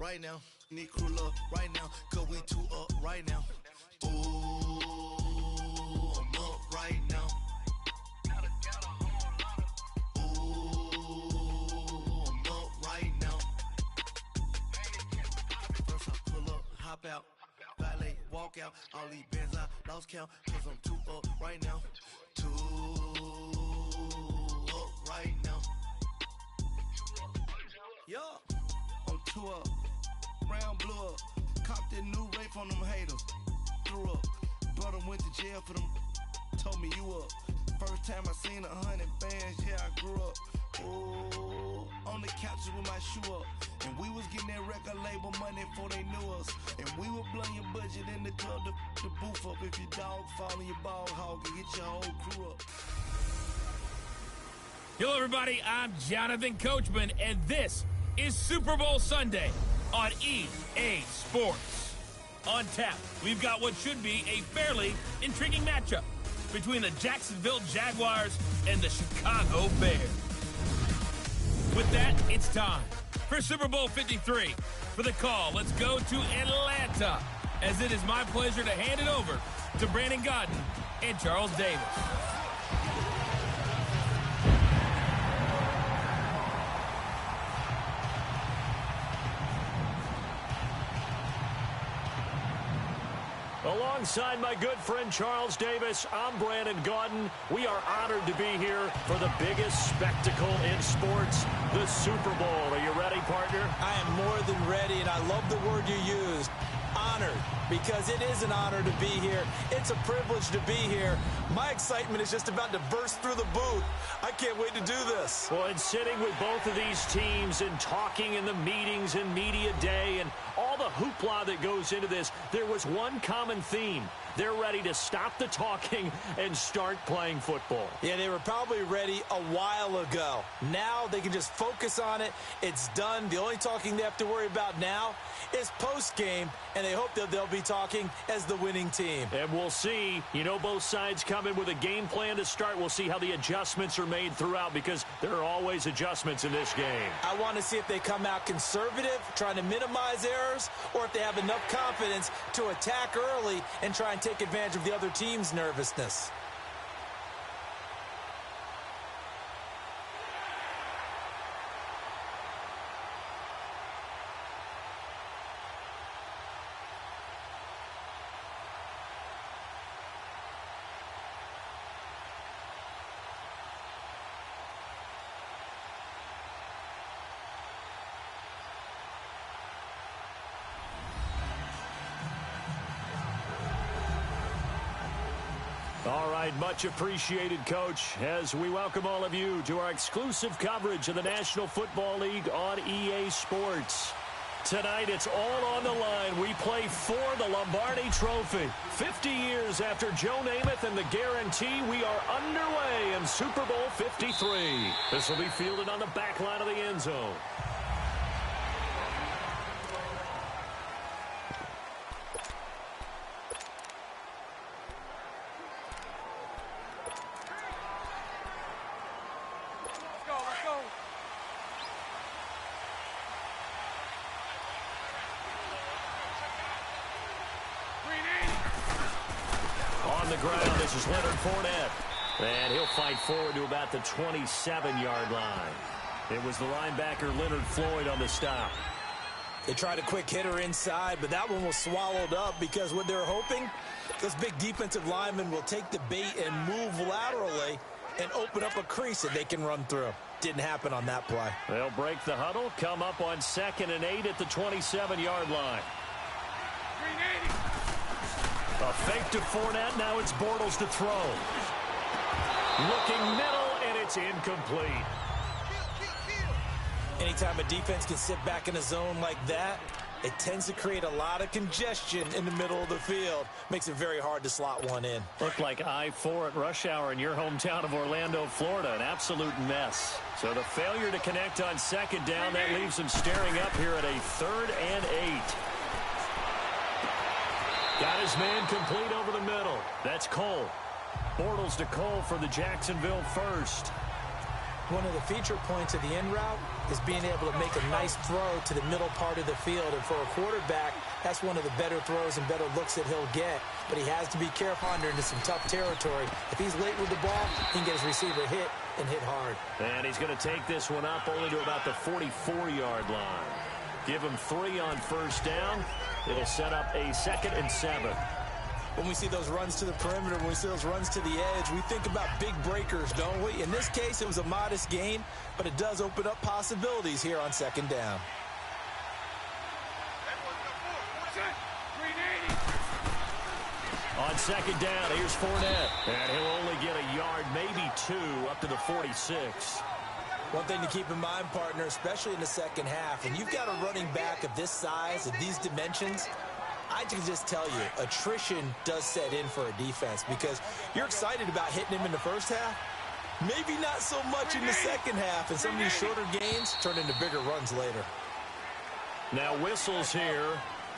right now. Need crew up right now, cause we two up right now. Ooh, I'm up right now. Ooh, I'm up right now. First I pull up, hop out, valet, walk out. All these bands I lost count, cause I'm two up right now. Two up right now. Yeah, I'm two up. Round blew up, copped that new rape on them haters. Threw up, brother went to jail for them. Told me you up. First time I seen 100 bands, yeah, I grew up. Ooh, on the couches with my shoe up. And we was getting that record label money before they knew us. And we were blowing your budget in the club to the booth up. If your dog fall in your ball hog and get your whole crew up. Hello, everybody. I'm Jonathan Coachman, and this is Super Bowl Sunday on EA Sports. On tap, we've got what should be a fairly intriguing matchup between the Jacksonville Jaguars and the Chicago Bears. With that, it's time for Super Bowl 53. For the call, let's go to Atlanta, as it is my pleasure to hand it over to Brandon Gaudin and Charles Davis. Alongside my good friend Charles Davis, I'm Brandon Gaudin. We are honored to be here for the biggest spectacle in sports, the Super Bowl. Are you ready, partner? I am more than ready, and I love the word you used, honored, because it is an honor to be here. It's a privilege to be here. My excitement is just about to burst through the booth. I can't wait to do this. Well, and sitting with both of these teams and talking in the meetings and media day and all the hoopla that goes into this, there was one common theme. They're ready to stop the talking and start playing football. Yeah, they were probably ready a while ago. Now they can just focus on it. It's done. The only talking they have to worry about now is post-game, and they hope that they'll be talking as the winning team. And we'll see. You know, both sides come in with a game plan to start. We'll see how the adjustments are made throughout, because there are always adjustments in this game. I want to see if they come out conservative, trying to minimize errors, or if they have enough confidence to attack early and try and take advantage of the other team's nervousness. All right, much appreciated, Coach, as we welcome all of you to our exclusive coverage of the National Football League on EA Sports. Tonight, it's all on the line. We play for the Lombardi Trophy. 50 years after Joe Namath and the guarantee, we are underway in Super Bowl 53. This will be fielded on the back line of the end zone. Ground. This is Leonard Fournette. And he'll fight forward to about the 27-yard line. It was the linebacker Leonard Floyd on the stop. They tried a quick hitter inside, but that one was swallowed up because what they're hoping, this big defensive lineman will take the bait and move laterally and open up a crease that they can run through. Didn't happen on that play. They'll break the huddle, come up on 2nd and 8 at the 27-yard line. A fake to Fournette. Now it's Bortles to throw. Looking middle, and it's incomplete. Anytime a defense can sit back in a zone like that, it tends to create a lot of congestion in the middle of the field. Makes it very hard to slot one in. Looked like I-4 at rush hour in your hometown of Orlando, Florida. An absolute mess. So the failure to connect on 2nd down, that leaves them staring up here at a 3rd and 8. Got his man complete over the middle. That's Cole. Bortles to Cole for the Jacksonville first. One of the feature points of the in route is being able to make a nice throw to the middle part of the field. And for a quarterback, that's one of the better throws and better looks that he'll get. But he has to be careful under into some tough territory. If he's late with the ball, he can get his receiver hit and hit hard. And he's going to take this one up only to about the 44-yard line. Give him 3 on first down. It'll set up a 2nd and 7. When we see those runs to the perimeter, when we see those runs to the edge, we think about big breakers, don't we? In this case, it was a modest gain, but it does open up possibilities here on 2nd down. On 2nd down, here's Fournette. And he'll only get a yard, maybe 2, up to the 46. One thing to keep in mind, partner, especially in the second half, when you've got a running back of this size, of these dimensions, I can just tell you, attrition does set in for a defense because you're excited about hitting him in the first half. Maybe not so much in the second half, and some of these shorter gains turn into bigger runs later. Now whistles here,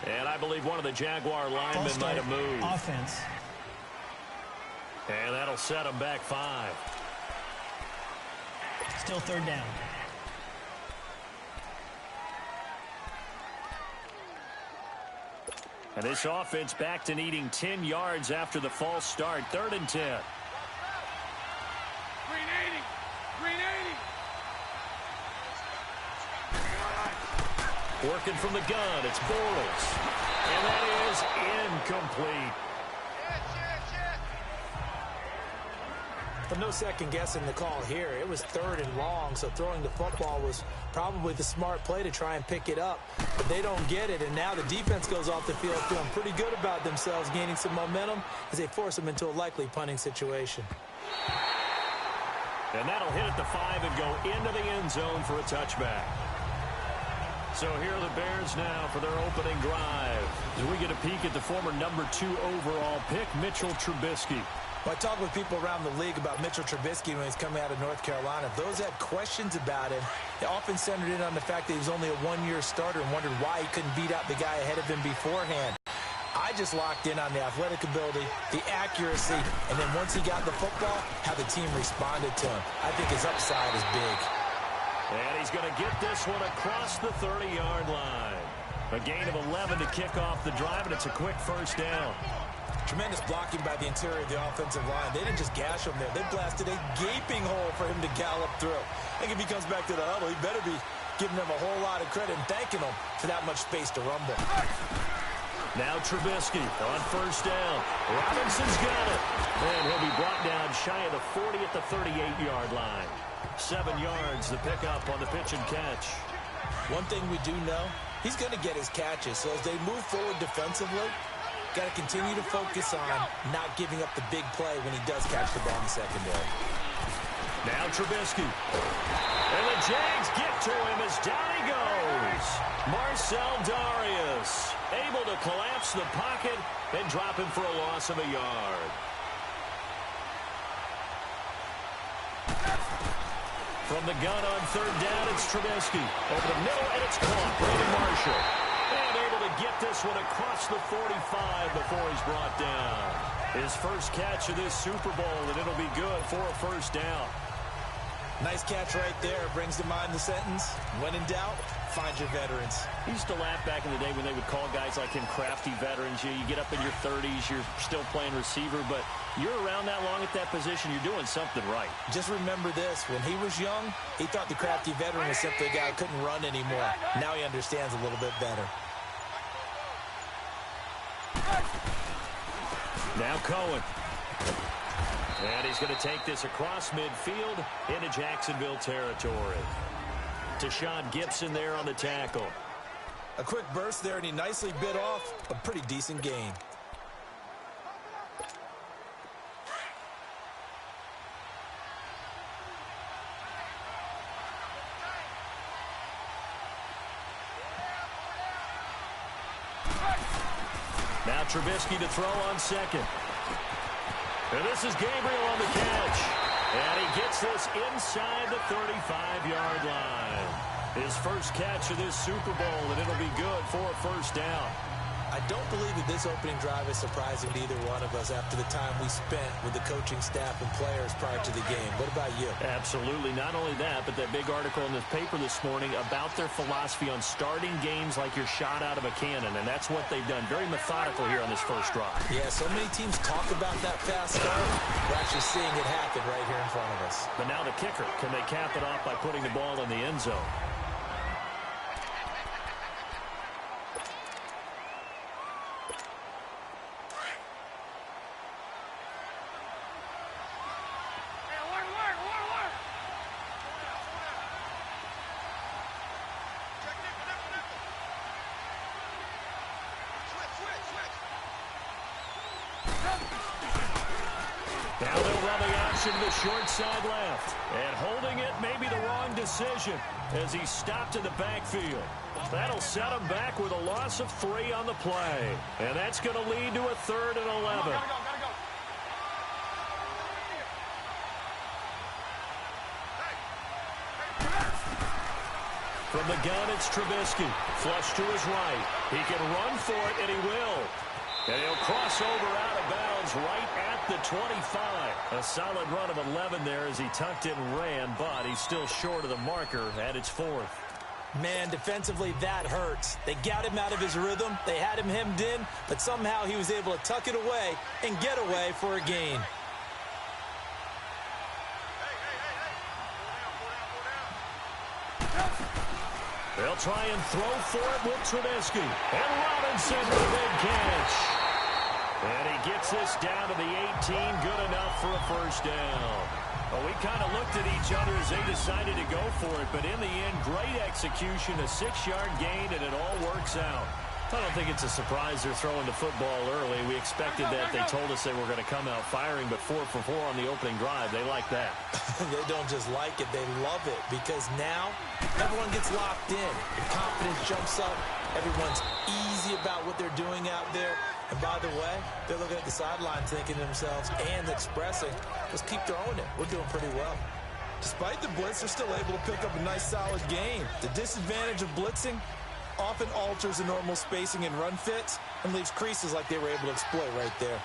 and I believe one of the Jaguar linemen might have moved. Offense. And that'll set him back 5. Still 3rd down. And this offense back to needing 10 yards after the false start. 3rd and 10. Green 80. Green 80. Working from the gun, it's Bortles. And that is incomplete. But no second guessing the call here. It was 3rd and long, so throwing the football was probably the smart play to try and pick it up. But they don't get it, and now the defense goes off the field feeling pretty good about themselves, gaining some momentum as they force them into a likely punting situation. And that'll hit at the 5 and go into the end zone for a touchback. So here are the Bears now for their opening drive. As we get a peek at the former number 2 overall pick, Mitchell Trubisky. Well, I talk with people around the league about Mitchell Trubisky when he's coming out of North Carolina. Those had questions about him. They often centered in on the fact that he was only a 1-year starter and wondered why he couldn't beat out the guy ahead of him beforehand. I just locked in on the athletic ability, the accuracy, and then once he got the football, how the team responded to him. I think his upside is big. And he's going to get this one across the 30-yard line. A gain of 11 to kick off the drive, and it's a quick first down. Tremendous blocking by the interior of the offensive line. They didn't just gash him there. They blasted a gaping hole for him to gallop through. I think if he comes back to the huddle, he better be giving them a whole lot of credit and thanking them for that much space to rumble. Now Trubisky on first down. Robinson's got it. And he'll be brought down shy of the 40 at the 38-yard line. 7 yards the pickup on the pitch and catch. One thing we do know, he's going to get his catches. So as they move forward defensively, got to continue to focus on not giving up the big play when he does catch the ball in the secondary. Now Trubisky. And the Jags get to him as down he goes. Marcel Darius able to collapse the pocket and drop him for a loss of a yard. From the gun on 3rd down, it's Trubisky. Over the middle, and it's caught. Brandon Marshall. And able to get this one across the 45 before he's brought down. His first catch of this Super Bowl, and it'll be good for a first down. Nice catch right there. Brings to mind the sentence, when in doubt, find your veterans. He used to laugh back in the day when they would call guys like him crafty veterans. You get up in your 30s, you're still playing receiver, but you're around that long at that position, you're doing something right. Just remember this. When he was young, he thought the crafty veteran was simply a guy who couldn't run anymore. Now he understands a little bit better. Now Cohen. And he's going to take this across midfield into Jacksonville territory. Tashawn Gibson there on the tackle. A quick burst there, and he nicely bit off a pretty decent gain. Now Trubisky to throw on 2nd. And this is Gabriel on the catch. And he gets this inside the 35-yard line. His first catch of this Super Bowl, and it'll be good for a first down. I don't believe that this opening drive is surprising to either one of us after the time we spent with the coaching staff and players prior to the game. What about you? Absolutely. Not only that, but that big article in this paper this morning about their philosophy on starting games like you're shot out of a cannon, and that's what they've done. Very methodical here on this first drive. Yeah, so many teams talk about that fast start. We're actually seeing it happen right here in front of us. But now the kicker. Can they cap it off by putting the ball in the end zone? Now they'll run the option to the short side left. And holding it may be the wrong decision as he stopped in the backfield. That'll set him back with a loss of 3 on the play. And that's going to lead to a 3rd and 11. From the gun, it's Trubisky. Flush to his right. He can run for it, and he will. And he'll cross over out of bounds right at the 25. A solid run of 11 there as he tucked it and ran, but he's still short of the marker at its 4th. Man, defensively, that hurts. They got him out of his rhythm. They had him hemmed in, but somehow he was able to tuck it away and get away for a gain. They'll try and throw for it with Trubisky. And Robinson with a big catch. And he gets this down to the 18. Good enough for a first down. Well, we kind of looked at each other as they decided to go for it. But in the end, great execution, a 6-yard gain, and it all works out. I don't think it's a surprise they're throwing the football early. We expected that. They told us they were going to come out firing, but 4 for 4 on the opening drive. They like that. They don't just like it, they love it, because now everyone gets locked in. The confidence jumps up. Everyone's easy about what they're doing out there. And by the way, they're looking at the sideline thinking to themselves and expressing, let's keep throwing it. We're doing pretty well. Despite the blitz, they're still able to pick up a nice, solid gain. The disadvantage of blitzing often alters the normal spacing and run fits and leaves creases like they were able to exploit right there.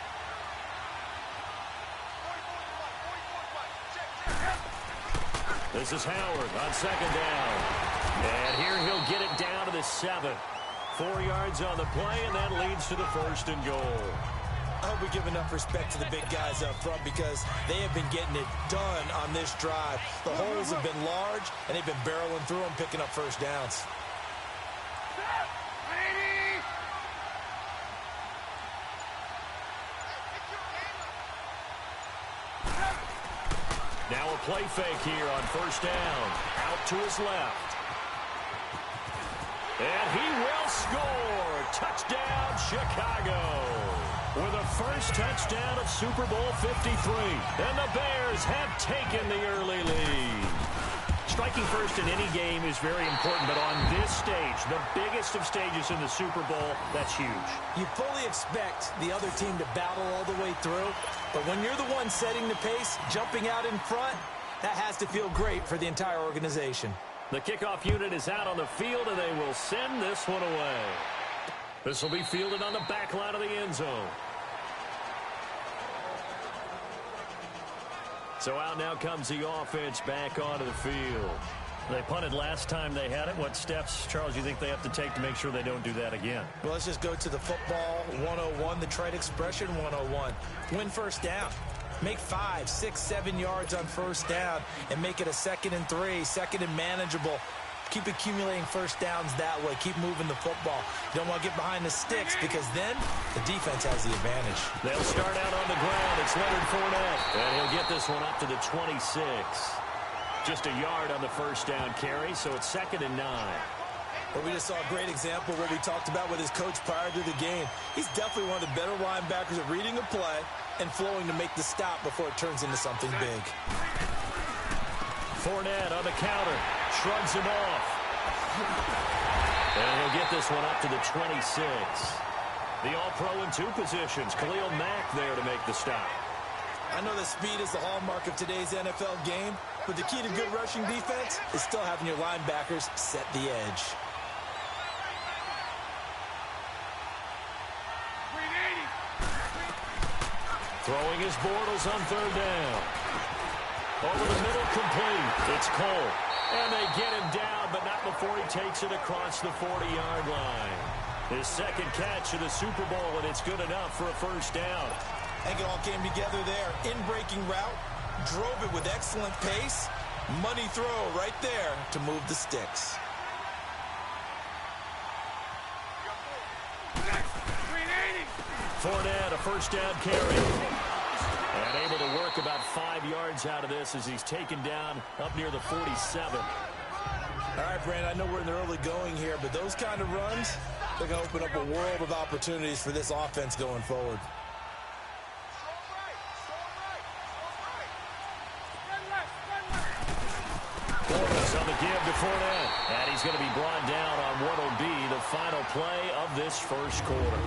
This is Howard on 2nd down. And here he'll get it down to the 7. 4 yards on the play, and that leads to the 1st and goal. I hope we give enough respect to the big guys up front because they have been getting it done on this drive. The holes have been large, and they've been barreling through them, picking up first downs. Now a play fake here on 1st down. Out to his left. And he will score. Touchdown, Chicago. With the first touchdown of Super Bowl 53. And the Bears have taken the early lead. Striking first in any game is very important, but on this stage, the biggest of stages in the Super Bowl, that's huge. You fully expect the other team to battle all the way through, but when you're the one setting the pace, jumping out in front, that has to feel great for the entire organization. The kickoff unit is out on the field, and they will send this one away. This will be fielded on the back line of the end zone. So out now comes the offense back onto the field. They punted last time they had it. What steps, Charles, you think they have to take to make sure they don't do that again? Well, let's just go to the football 101, the trade expression 101. Win first down. Make 5, 6, 7 yards on first down and make it a 2nd and 3, 2nd and manageable. Keep accumulating first downs that way. Keep moving the football. You don't want to get behind the sticks because then the defense has the advantage. They'll start out on the ground. It's Leonard Fournette. And he'll get this one up to the 26. Just a yard on the first down carry, so it's 2nd and 9. Well, we just saw a great example of what we talked about with his coach prior to the game. He's definitely one of the better linebackers at reading a play and flowing to make the stop before it turns into something big. Fournette on the counter. Shrugs him off. And he'll get this one up to the 26. The All-Pro in 2 positions. Khalil Mack there to make the stop. I know that speed is the hallmark of today's NFL game, but the key to good rushing defense is still having your linebackers set the edge. Throwing his Bortles on third down. Over the middle, complete. It's Cole. And they get him down, but not before he takes it across the 40-yard line. His second catch of the Super Bowl, and it's good enough for a first down. I think it all came together there. In-breaking route, drove it with excellent pace. Money throw right there to move the sticks. Fournette, a first down carry. And able to work about 5 yards out of this as he's taken down up near the 47. All right, Brandon, I know we're in the early going here, but those kind of runs, they're going to open up a world of opportunities for this offense going forward. Bortles on the give to Fournette. And he's going to be brought down on what will be the final play of this first quarter.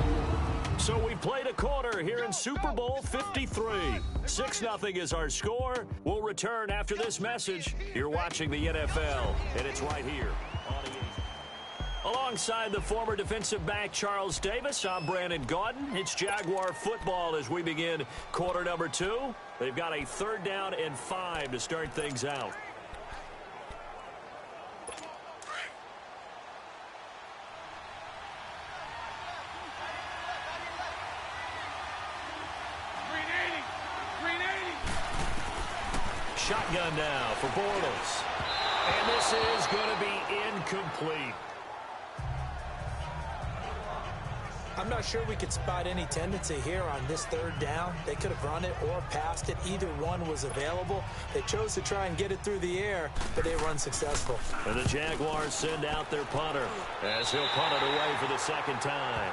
So we played a quarter here in Super Bowl 53. 6-0 is our score. We'll return after this message. You're watching the NFL, and it's right here on EA. Alongside the former defensive back Charles Davis, I'm Brandon Gaudin. It's Jaguar football as we begin quarter number 2. They've got a 3rd down and 5 to start things out. Shotgun now for Bortles. And this is going to be incomplete. I'm not sure we could spot any tendency here on this 3rd down. They could have run it or passed it. Either one was available. They chose to try and get it through the air, but they were unsuccessful. And the Jaguars send out their punter as he'll punt it away for the second time.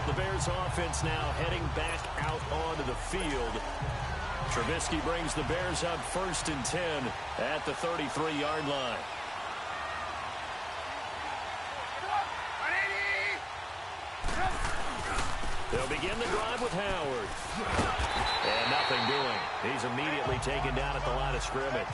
The Bears offense now heading back out onto the field. Trubisky brings the Bears up 1st and 10 at the 33-yard line. They'll begin the drive with Howard. And nothing doing. He's immediately taken down at the line of scrimmage.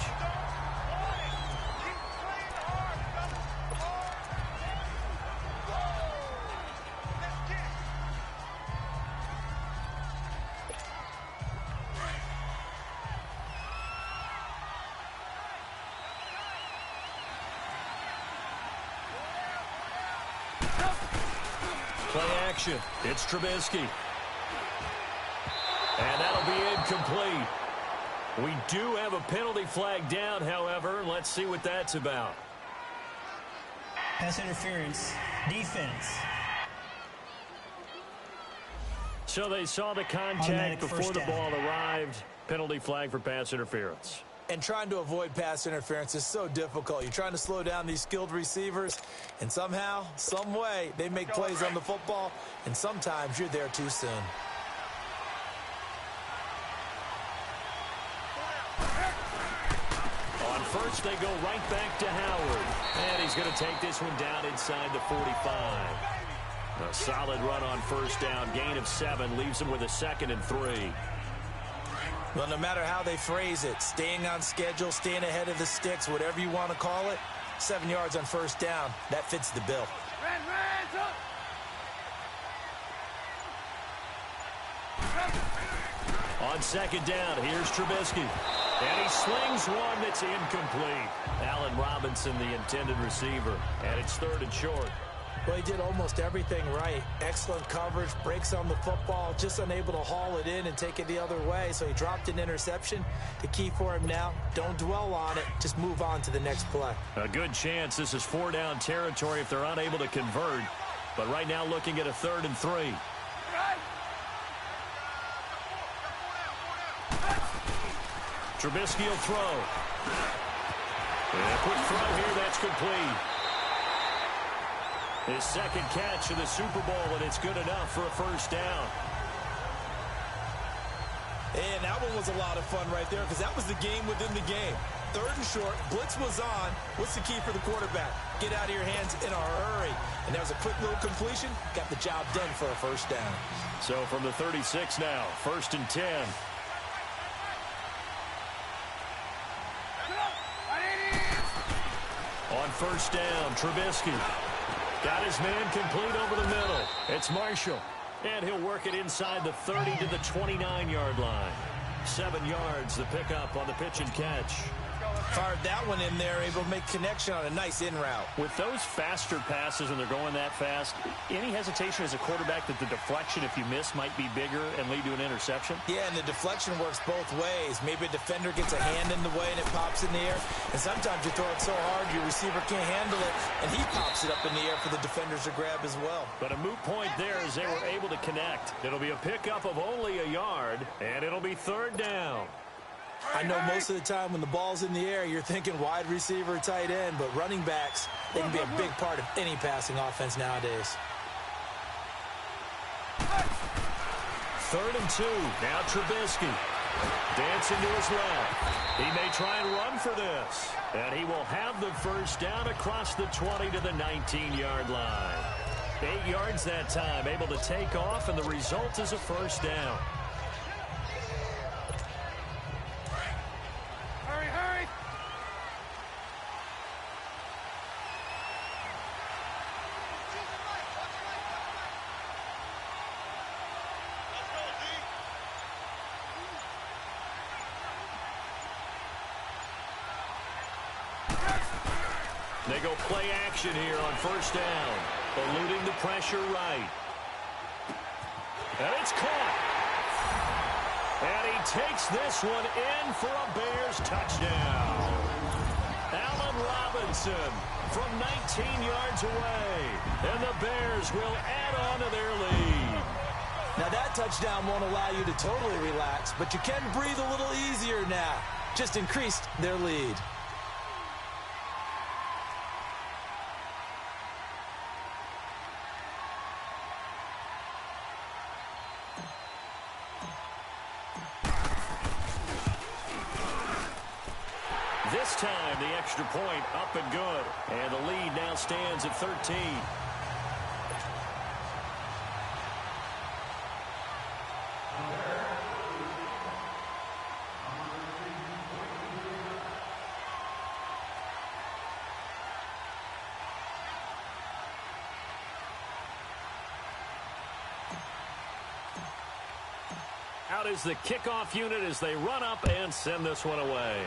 Play action. It's Trubisky. And that'll be incomplete. We do have a penalty flag down, however. Let's see what that's about. Pass interference. Defense. So they saw the contact Automatic before the down. ball arrived. Penalty flag for pass interference. And trying to avoid pass interference is so difficult. You're trying to slow down these skilled receivers, and somehow, some way, they make plays on the football, and sometimes you're there too soon. On first, they go right back to Howard. And he's going to take this one down inside the 45. A solid run on first down. Gain of 7 leaves him with a 2nd and 3. Well, no matter how they phrase it, staying on schedule, staying ahead of the sticks, whatever you want to call it, 7 yards on first down, that fits the bill. On 2nd down, here's Trubisky. And he slings one that's incomplete. Allen Robinson, the intended receiver. And it's 3rd and short. Well, he did almost everything right. Excellent coverage, breaks on the football, just unable to haul it in and take it the other way, so he dropped an interception. The key for him now, don't dwell on it, just move on to the next play. A good chance this is 4-down territory if they're unable to convert. But right now looking at a 3rd and 3. Trubisky will throw. And a quick throw here, that's complete. His 2nd catch of the Super Bowl, and it's good enough for a first down. And that one was a lot of fun right there because that was the game within the game. 3rd and short, blitz was on. What's the key for the quarterback? Get out of your hands in a hurry. And that was a quick little completion. Got the job done for a first down. So from the 36 now, 1st and 10. On first down, Trubisky. Got his man complete over the middle. It's Marshall. And he'll work it inside the 30 to the 29-yard line. 7 yards, the pickup on the pitch and catch. Fired that one in there, able to make connection on a nice in route. With those faster passes when they're going that fast, any hesitation as a quarterback that the deflection, if you miss, might be bigger and lead to an interception? Yeah, and the deflection works both ways. Maybe a defender gets a hand in the way and it pops in the air. And sometimes you throw it so hard your receiver can't handle it, and he pops it up in the air for the defenders to grab as well. But a moot point there as they were able to connect. It'll be a pickup of only a yard, and it'll be 3rd down. I know most of the time when the ball's in the air, you're thinking wide receiver, tight end, but running backs, they can be a big part of any passing offense nowadays. 3rd and 2. Now Trubisky. Dancing to his left. He may try and run for this. And he will have the first down across the 20 to the 19-yard line. 8 yards that time, able to take off, and the result is a first down. They go play action here on first down. Eluding the pressure right. And it's caught. And he takes this one in for a Bears touchdown. Allen Robinson from 19 yards away. And the Bears will add on to their lead. Now that touchdown won't allow you to totally relax, but you can breathe a little easier now. Just increased their lead. This time, the extra point up and good. And the lead now stands at 13. Out is the kickoff unit as they run up and send this one away.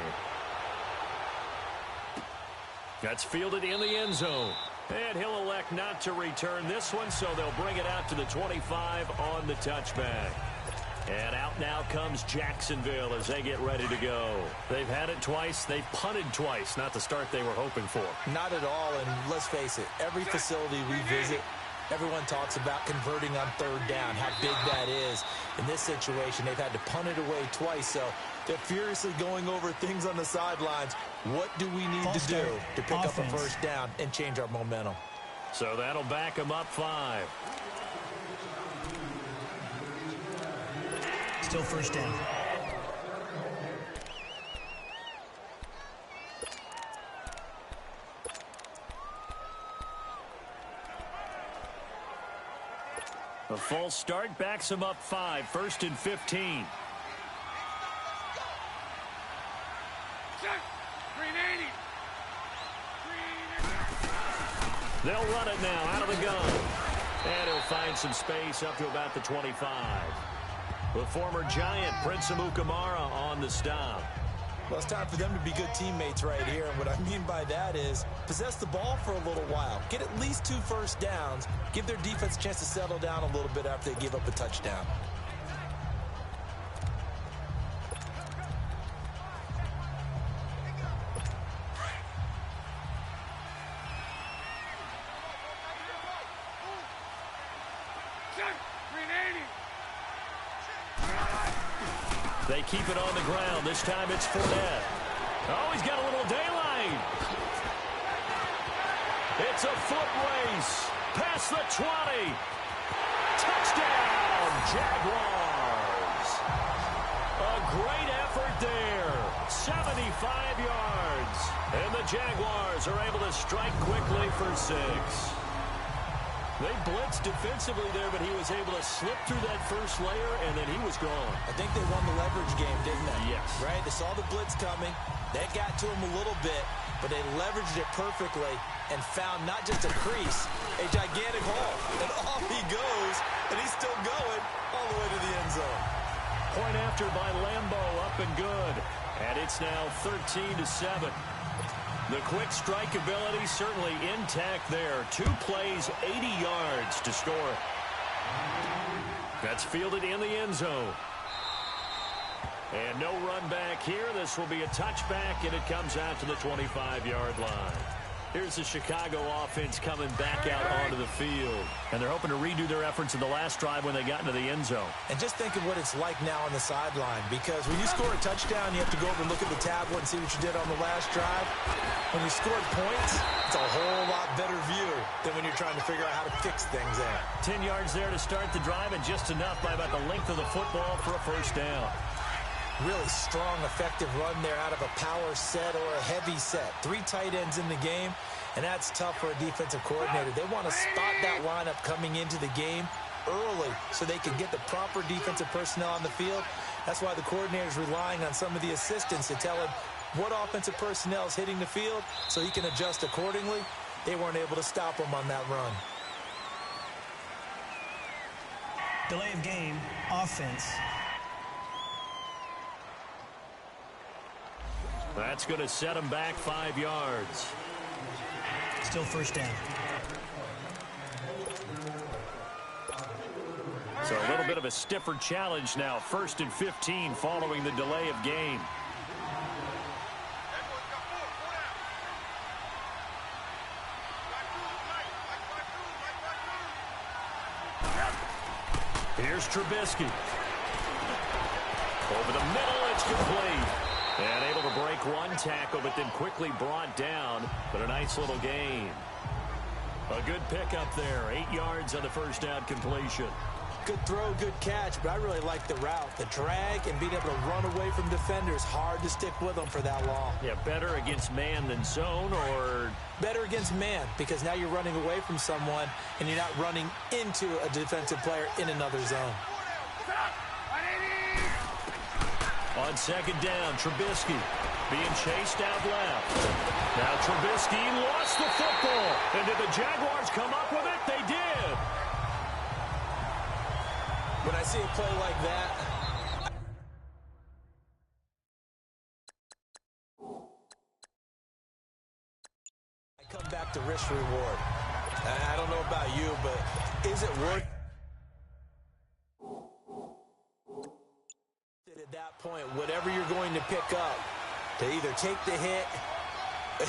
That's fielded in the end zone. And he'll elect not to return this one, so they'll bring it out to the 25 on the touchback. And out now comes Jacksonville as they get ready to go. They've had it twice. They've punted twice. Not the start they were hoping for. Not at all, and let's face it, every facility we visit, everyone talks about converting on 3rd down, how big that is. In this situation, they've had to punt it away twice, so they're furiously going over things on the sidelines. What do we need to do to pick up a first down and change our momentum? So that'll back them up 5. Still first down. A false start backs him up 5. 1st and 15. They'll run it now out of the gun. And he'll find some space up to about the 25. The former Giant, Prince Amukamara, on the stop. Well, it's time for them to be good teammates right here. And what I mean by that is possess the ball for a little while. Get at least 2 first downs. Give their defense a chance to settle down a little bit after they give up a touchdown. They keep it on the ground. This time it's Fournette. Oh, he's got a little daylight. It's a foot race. Past the 20. Touchdown, Jaguars. A great effort there. 75 yards. And the Jaguars are able to strike quickly for 6. They blitzed defensively there, but he was able to slip through that first layer, and then he was gone. I think they won the leverage game, didn't they? Yes. Right? They saw the blitz coming. That got to him a little bit, but they leveraged it perfectly and found not just a crease, a gigantic hole. And off he goes, and he's still going all the way to the end zone. Point after by Lambo, up and good. And it's now 13-7. The quick strike ability certainly intact there. 2 plays, 80 yards to score. That's fielded in the end zone. And no run back here. This will be a touchback, and it comes out to the 25-yard line. Here's the Chicago offense coming back out onto the field. And they're hoping to redo their efforts in the last drive when they got into the end zone. And just think of what it's like now on the sideline, because when you score a touchdown, you have to go over and look at the tablet and see what you did on the last drive. When you scored points, it's a whole lot better view than when you're trying to figure out how to fix things there. 10 yards there to start the drive, and just enough by about the length of the football for a first down. Really strong, effective run there out of a power set or a heavy set. 3 tight ends in the game, and that's tough for a defensive coordinator. They want to spot that lineup coming into the game early so they can get the proper defensive personnel on the field. That's why the coordinator is relying on some of the assistants to tell him what offensive personnel is hitting the field so he can adjust accordingly. They weren't able to stop him on that run. Delay of game, offense. That's going to set him back 5 yards. Still first down. So a little bit of a stiffer challenge now. 1st and 15 following the delay of game. Here's Trubisky. Over the middle, it's complete. And able to break 1 tackle, but then quickly brought down. But a nice little gain. A good pickup there. 8 yards on the first down completion. Good throw, good catch, but I really like the route. The drag and being able to run away from defenders. Hard to stick with them for that long. Yeah, better against man than zone, or? Better against man, because now you're running away from someone and you're not running into a defensive player in another zone. On second down, Trubisky being chased out left. Now Trubisky lost the football. And did the Jaguars come up with it? They did. When I see a play like that, I come back to risk reward. I don't know about you, but is it worth at that point, whatever you're going to pick up, to either take the hit,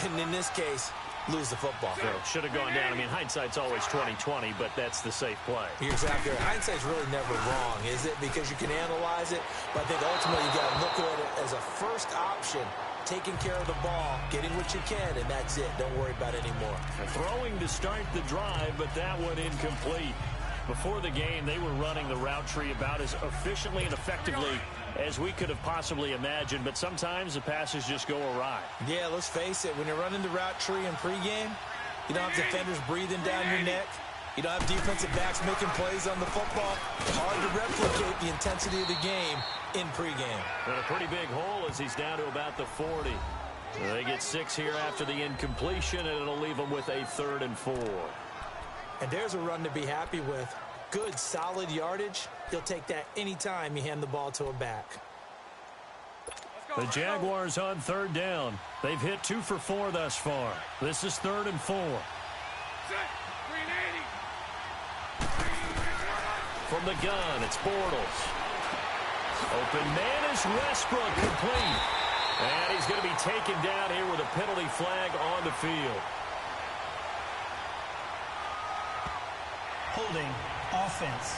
and in this case, lose the football. So should have gone down. I mean, hindsight's always 20/20, but that's the safe play. You're exactly right. Hindsight's really never wrong, is it? Because you can analyze it, but I think ultimately you got to look at it as a first option, taking care of the ball, getting what you can, and that's it. Don't worry about it anymore. Throwing to start the drive, but that one incomplete. Before the game, they were running the route tree about as efficiently and effectively as we could have possibly imagined, but sometimes the passes just go awry. Yeah, let's face it. When you're running the route tree in pregame, you don't have defenders breathing down your neck. You don't have defensive backs making plays on the football. Hard to replicate the intensity of the game in pregame. And a pretty big hole as he's down to about the 40. So they get 6 here after the incompletion, and it'll leave them with a 3rd and 4. And there's a run to be happy with. Good, solid yardage. You'll take that anytime you hand the ball to a back. The Jaguars on 3rd down. They've hit 2 for 4 thus far. This is 3rd and 4. From the gun, it's Bortles. Open man is Westbrook, complete. And he's going to be taken down here with a penalty flag on the field. Holding, offense.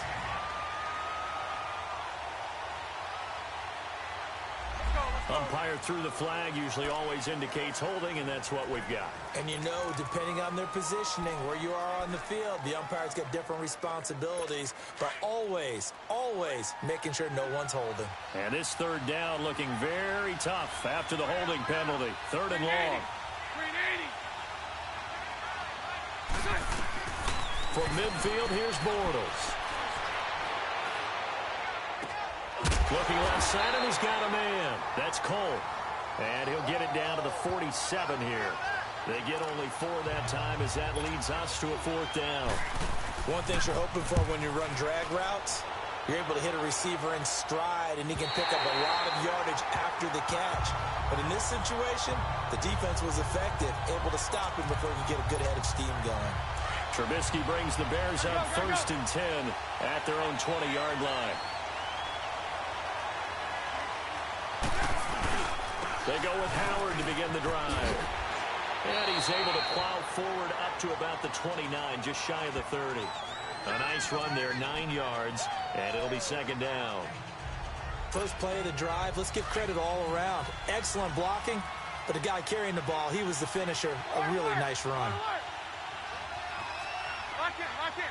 Umpire threw the flag, usually always indicates holding, and that's what we've got. And you know, depending on their positioning, where you are on the field, the umpire's got different responsibilities, but always, always making sure no one's holding. And this 3rd down looking very tough after the holding penalty. 3rd and long. From midfield, here's Bortles. Looking left side, and he's got a man. That's Cole. And he'll get it down to the 47 here. They get only 4 that time as that leads us to a 4th down. One thing you're hoping for when you run drag routes, you're able to hit a receiver in stride, and he can pick up a lot of yardage after the catch. But in this situation, the defense was effective, able to stop him before he could get a good head of steam going. Trubisky brings the Bears up 1st and 10 at their own 20-yard line. They go with Howard to begin the drive. And he's able to plow forward up to about the 29, just shy of the 30. A nice run there, 9 yards, and it'll be 2nd down. First play of the drive, let's give credit all around. Excellent blocking, but the guy carrying the ball, he was the finisher. A really nice run. Lock in, lock in.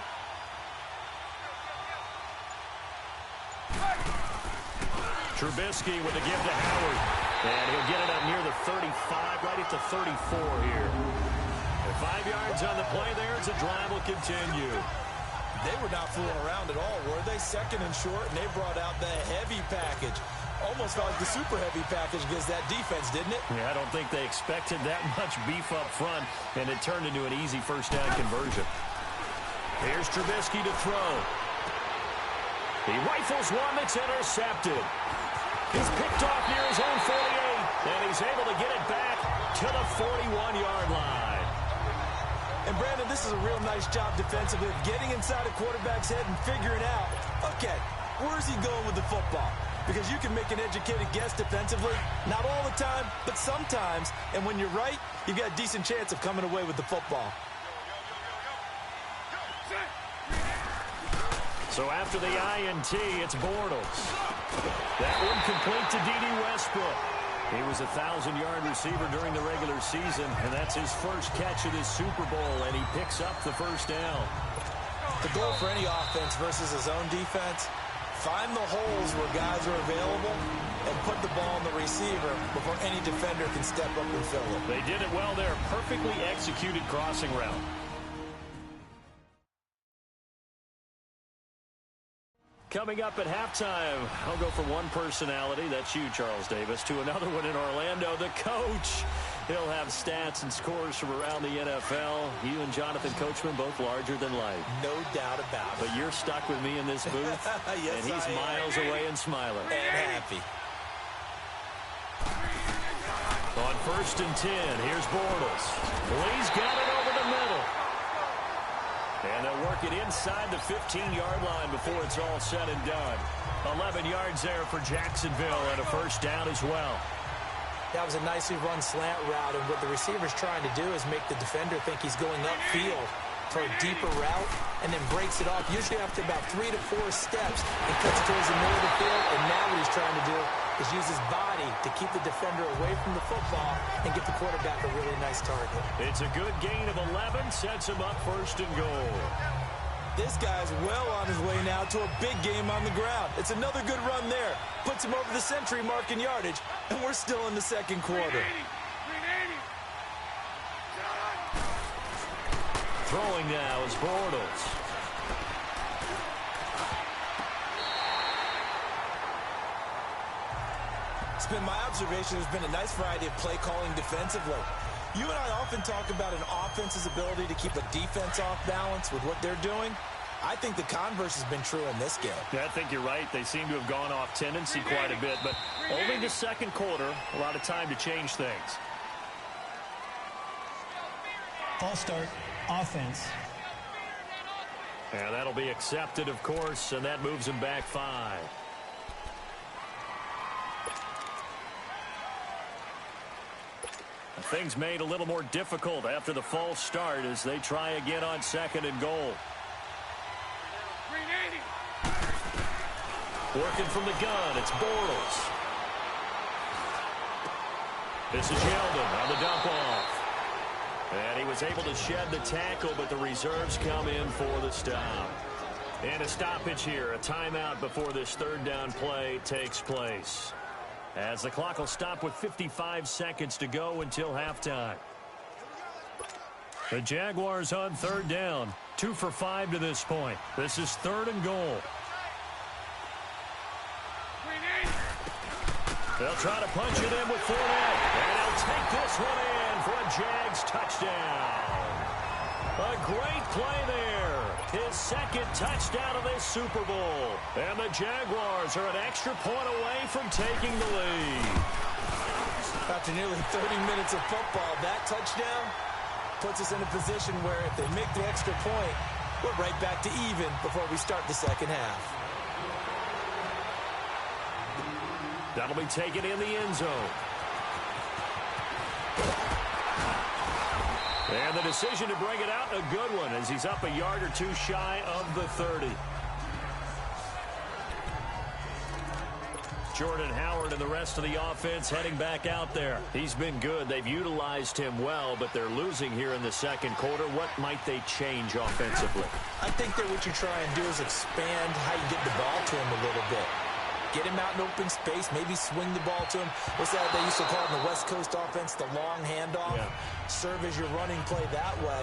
Trubisky with the give to Howard. And he'll get it up near the 35, right at the 34 here. And 5 yards on the play there as the drive will continue. They were not fooling around at all, were they? 2nd and short, and they brought out the heavy package. Almost felt like the super heavy package against that defense, didn't it? Yeah, I don't think they expected that much beef up front, and it turned into an easy 1st down conversion. Here's Trubisky to throw. He rifles one that's intercepted. He's picked off near his own 48, and he's able to get it back to the 41-yard line. And, Brandon, this is a real nice job defensively of getting inside a quarterback's head and figuring out, okay, where's he going with the football? Because you can make an educated guess defensively, not all the time, but sometimes. And when you're right, you've got a decent chance of coming away with the football. So after the INT, it's Bortles. That one complete to D.D. Westbrook. He was a 1,000-yard receiver during the regular season, and that's his first catch of this Super Bowl, and he picks up the 1st down. The goal for any offense versus his own defense, find the holes where guys are available and put the ball on the receiver before any defender can step up and fill it. They did it well there. Perfectly executed crossing route. Coming up at halftime, I'll go from one personality, that's you, Charles Davis, to another one in Orlando, the coach. He'll have stats and scores from around the NFL. You and Jonathan Coachman, both larger than life. No doubt about it. But you're stuck with me in this booth, yes, and he's miles away and smiling. And happy. On 1st and 10, here's Bortles. He's got it over the middle. And they'll work it inside the 15-yard line before it's all said and done. 11 yards there for Jacksonville and a 1st down as well. That was a nicely run slant route, and what the receiver's trying to do is make the defender think he's going upfield for a deeper route and then breaks it off, usually after about 3 to 4 steps, and cuts towards the middle of the field. And now what he's trying to do is use his body to keep the defender away from the football and give the quarterback a really nice target. It's a good gain of 11, sets him up 1st and goal. This guy's well on his way now to a big game on the ground. It's another good run there. Puts him over the century mark in yardage, and we're still in the 2nd quarter. Throwing now is Bortles. It's been my observation there's been a nice variety of play calling defensively. You and I often talk about an offense's ability to keep a defense off balance with what they're doing. I think the converse has been true in this game. Yeah, I think you're right. They seem to have gone off tendency quite a bit, but only the 2nd quarter, a lot of time to change things. False start, offense. And that'll be accepted, of course, and that moves him back 5. Things made a little more difficult after the false start as they try again on 2nd and goal. Working from the gun, it's Bortles. This is Yeldon on the dump off. And he was able to shed the tackle, but the reserves come in for the stop. And a stoppage here, a timeout before this 3rd down play takes place. As the clock will stop with 55 seconds to go until halftime. The Jaguars on 3rd down. 2 for 5 to this point. This is 3rd and goal. They'll try to punch it in with Fournette. And he'll take this one in for a Jags touchdown. A great play there. His 2nd touchdown of this Super Bowl. And the Jaguars are an extra point away from taking the lead. After nearly 30 minutes of football, that touchdown puts us in a position where if they make the extra point, we're right back to even before we start the second half. That'll be taken in the end zone. And the decision to bring it out, a good one, as he's up a yard or 2 shy of the 30. Jordan Howard and the rest of the offense heading back out there. He's been good. They've utilized him well, but they're losing here in the second quarter. What might they change offensively? I think that what you try and do is expand how you get the ball to him a little bit. Get him out in open space, maybe swing the ball to him. What's that they used to call in the West Coast offense, the long handoff? Yeah. Serve as your running play that way,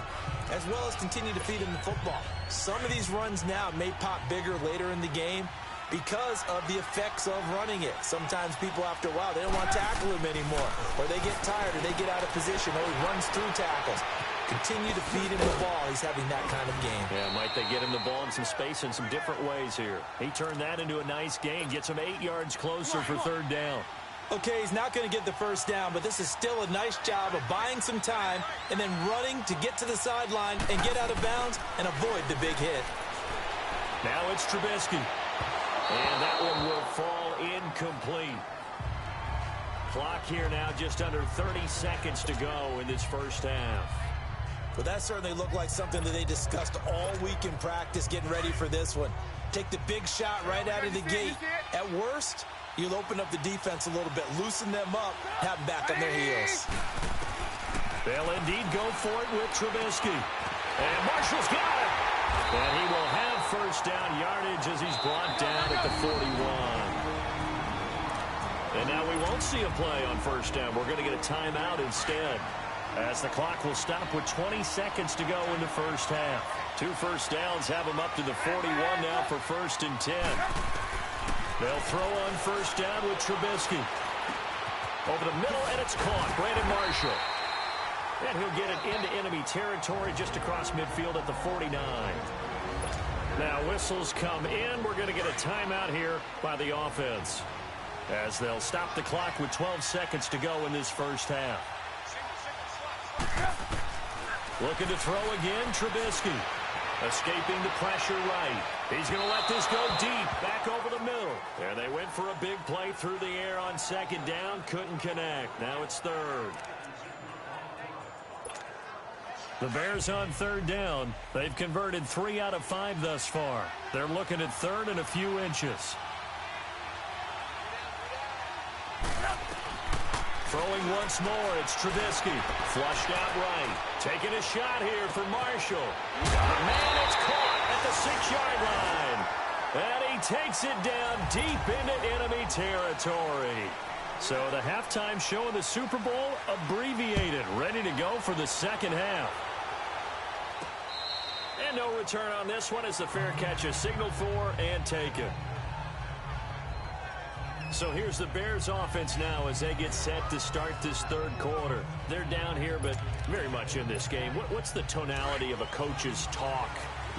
as well as continue to feed him the football. Some of these runs now may pop bigger later in the game because of the effects of running it. Sometimes people, after a while, they don't want to tackle him anymore, or they get tired, or they get out of position, or he runs through tackles. Continue to feed him the ball. He's having that kind of game. Yeah, might they get him the ball in some space in some different ways here. He turned that into a nice gain, gets him 8 yards closer for 3rd down. Okay, he's not going to get the first down, but this is still a nice job of buying some time and then running to get to the sideline and get out of bounds and avoid the big hit. Now it's Trubisky. And that one will fall incomplete. Clock here now just under 30 seconds to go in this first half. Well, that certainly looked like something that they discussed all week in practice getting ready for this one. Take the big shot right out of the gate. At worst, you'll open up the defense a little bit, loosen them up, have them back on their heels. They'll indeed go for it with Trubisky. And Marshall's got it. And he will have first down yardage as he's brought down at the 41. And now we won't see a play on first down. We're going to get a timeout instead, as the clock will stop with 20 seconds to go in the first half. 2 first downs have them up to the 41 now for 1st and 10. They'll throw on first down with Trubisky. Over the middle, and it's caught. Brandon Marshall. And he'll get it into enemy territory just across midfield at the 49. Now whistles come in. We're going to get a timeout here by the offense, as they'll stop the clock with 12 seconds to go in this first half. Looking to throw again, Trubisky. Escaping the pressure right. He's going to let this go deep, back over the middle. And they went for a big play through the air on 2nd down. Couldn't connect. Now it's 3rd. The Bears on 3rd down. They've converted 3 out of 5 thus far. They're looking at 3rd and a few inches. Throwing once more, it's Trubisky. Flushed out right. Taking a shot here for Marshall. Man, it's caught at the 6-yard line. And he takes it down deep into enemy territory. So the halftime show of the Super Bowl abbreviated, ready to go for the second half. And no return on this one as the fair catch is signaled for and taken. So here's the Bears offense now as they get set to start this 3rd quarter. They're down here, but very much in this game. What's the tonality of a coach's talk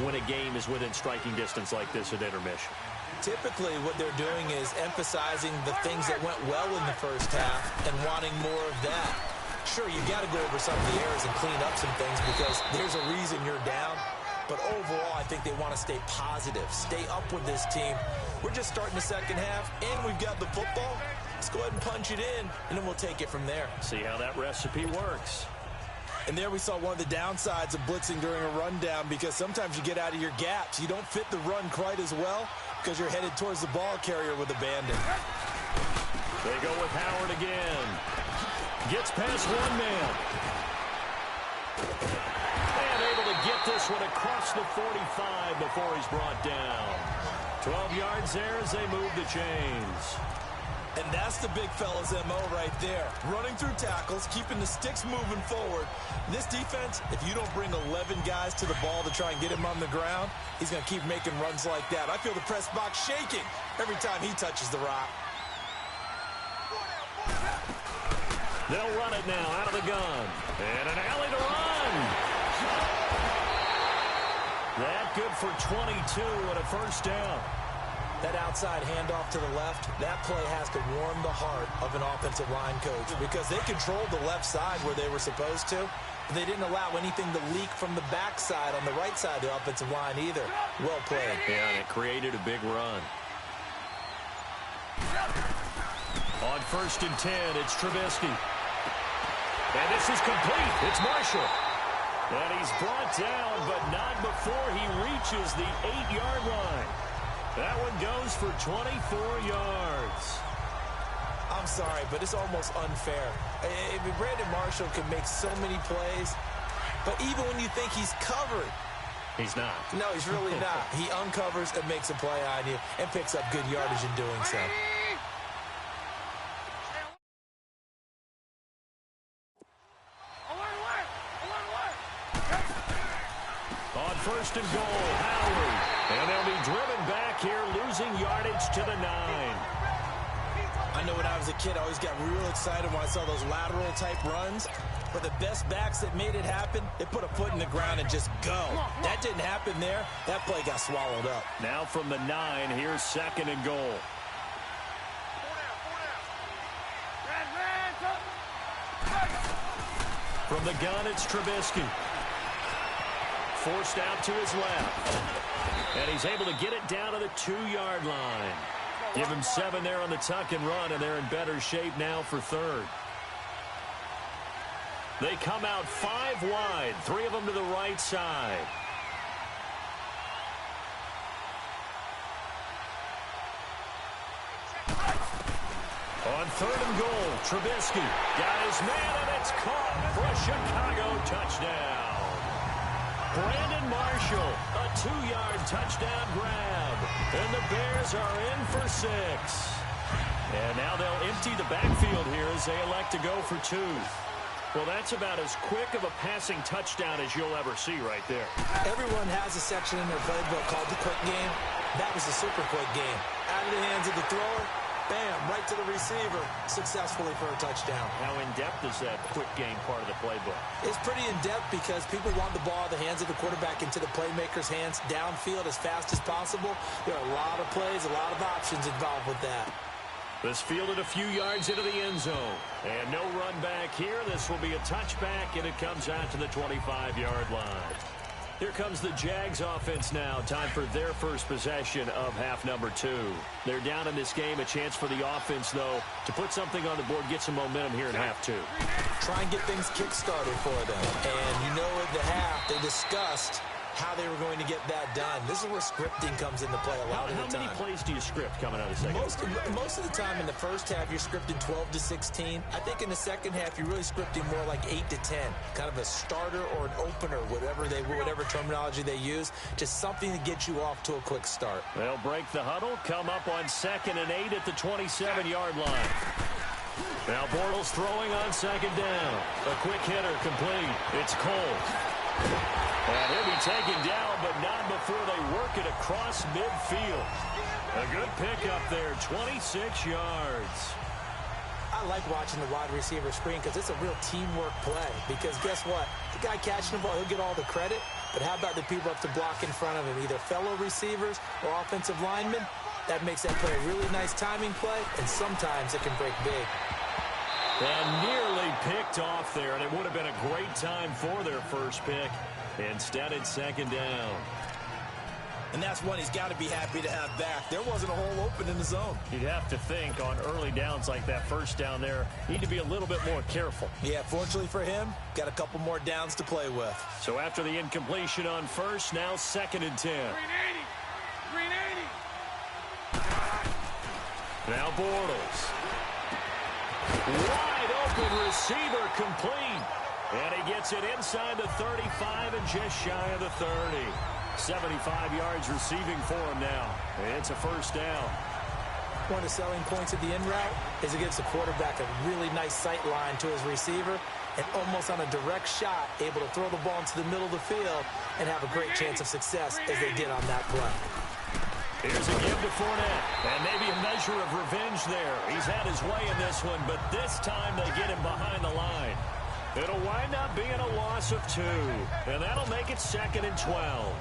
when a game is within striking distance like this at intermission? Typically, what they're doing is emphasizing the things that went well in the first half and wanting more of that. Sure, you got to go over some of the errors and clean up some things because there's a reason you're down. But overall, I think they want to stay positive, stay up with this team. We're just starting the second half, and we've got the football. Let's go ahead and punch it in, and then we'll take it from there. See how that recipe works. And there we saw one of the downsides of blitzing during a rundown, because sometimes you get out of your gaps. You don't fit the run quite as well because you're headed towards the ball carrier with abandon. They go with Howard again. Gets past one man. And able to get this one across the 45 before he's brought down. 12 yards there as they move the chains. And that's the big fella's MO right there. Running through tackles, keeping the sticks moving forward. This defense, if you don't bring 11 guys to the ball to try and get him on the ground, he's going to keep making runs like that. I feel the press box shaking every time he touches the rock. They'll run it now out of the gun. And an alley to run. That good for 22 and a first down. That outside handoff to the left, that play has to warm the heart of an offensive line coach because they controlled the left side where they were supposed to, but they didn't allow anything to leak from the backside on the right side of the offensive line either. Well played. Yeah, and it created a big run. On 1st and 10, it's Trubisky. And this is complete. It's Marshall. And he's brought down, but not before he reaches the 8-yard line. That one goes for 24 yards. I'm sorry, but it's almost unfair. Brandon Marshall can make so many plays, but even when you think he's covered, he's not. No, he's really not. He uncovers and makes a play on you and picks up good yardage in doing so. On 1st and goal, Howard. And they'll be driven back here, losing yardage to the 9. I know when I was a kid, I always got real excited when I saw those lateral-type runs. But the best backs that made it happen, they put a foot in the ground and just go. That didn't happen there. That play got swallowed up. Now from the 9, here's 2nd and goal. From the gun, it's Trubisky. Forced out to his left. And he's able to get it down to the 2-yard line. Give him 7 there on the tuck and run, and they're in better shape now for 3rd. They come out 5 wide, 3 of them to the right side. On 3rd and goal, Trubisky got his man, and it's caught for a Chicago touchdown. Brandon Marshall, a 2-yard touchdown grab. And the Bears are in for 6. And now they'll empty the backfield here as they elect to go for 2. Well, that's about as quick of a passing touchdown as you'll ever see right there. Everyone has a section in their playbook called the quick game. That was a super quick game. Out of the hands of the thrower, bam, right to the receiver, successfully for a touchdown. How in-depth is that quick game part of the playbook? It's pretty in-depth because people want the ball in the hands of the quarterback into the playmaker's hands downfield as fast as possible. There are a lot of plays, a lot of options involved with that. This fielded a few yards into the end zone. And no run back here. This will be a touchback, and it comes out to the 25-yard line. Here comes the Jags offense now. Time for their first possession of half number 2. They're down in this game. A chance for the offense, though, to put something on the board, get some momentum here in half 2. Try and get things kick-started for them. And you know at the half, they discussed how they were going to get that done. This is where scripting comes into play a lot of the time. How many plays do you script coming out of the second half? Most of the time in the first half, you're scripting 12 to 16. I think in the second half, you're really scripting more like 8 to 10. Kind of a starter or an opener, whatever terminology they use. Just something to get you off to a quick start. They'll break the huddle, come up on 2nd and 8 at the 27-yard line. Now Bortles throwing on 2nd down. A quick hitter complete. It's Cole. And he'll be taken down, but not before they work it across midfield. A good pickup there, 26 yards. I like watching the wide receiver screen because it's a real teamwork play. Because guess what? The guy catching the ball, he'll get all the credit. But how about the people up to block in front of him, either fellow receivers or offensive linemen? That makes that play a really nice timing play, and sometimes it can break big. And nearly picked off there, and it would have been a great time for their first pick. Instead, it's 2nd down. And that's one he's got to be happy to have back. There wasn't a hole open in the zone. You'd have to think on early downs like that first down there, need to be a little bit more careful. Yeah, fortunately for him, got a couple more downs to play with. So after the incompletion on first, now 2nd and 10. Green 80. Now Bortles. Wide open receiver complete. And he gets it inside the 35 and just shy of the 30. 75 yards receiving for him now. It's a first down. one of the selling points of the in route is it gives the quarterback a really nice sight line to his receiver and almost on a direct shot able to throw the ball into the middle of the field and have a great chance of success as they did on that play. Here's a give to Fournette, and maybe a measure of revenge there. He's had his way in this one, but this time they get him behind the line. It'll wind up being a loss of 2, and that'll make it 2nd and 12.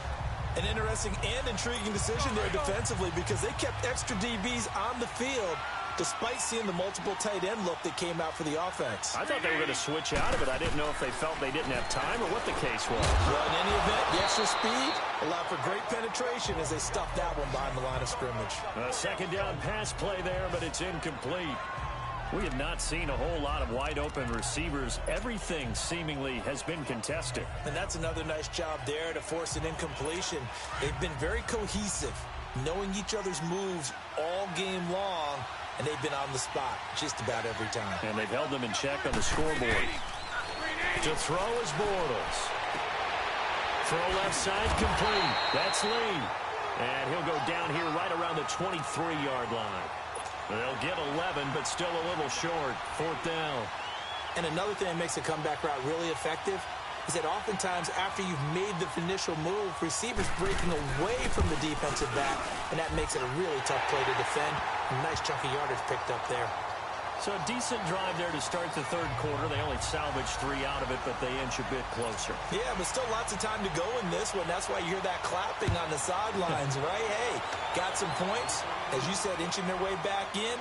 An interesting and intriguing decision there defensively because they kept extra DBs on the field despite seeing the multiple tight end look that came out for the offense. I thought they were going to switch out of it. I didn't know if they felt they didn't have time or what the case was. Well, in any event, the extra speed allowed for great penetration as they stuffed that one behind the line of scrimmage. A second down pass play there, but it's incomplete. We have not seen a whole lot of wide-open receivers. Everything seemingly has been contested. And that's another nice job there to force an incompletion. They've been very cohesive, knowing each other's moves all game long, and they've been on the spot just about every time. And they've held them in check on the scoreboard. To throw is Bortles. Throw left side complete. That's Lee. And he'll go down here right around the 23-yard line. They'll get 11, but still a little short. 4th down. And another thing that makes a comeback route really effective is that oftentimes after you've made the initial move, receivers breaking away from the defensive back, and that makes it a really tough play to defend. A nice chunk of yardage picked up there. So a decent drive there to start the 3rd quarter. They only salvaged 3 out of it, but they inch a bit closer. Yeah, but still lots of time to go in this one. That's why you hear that clapping on the sidelines, right? Hey, got some points. As you said, inching their way back in.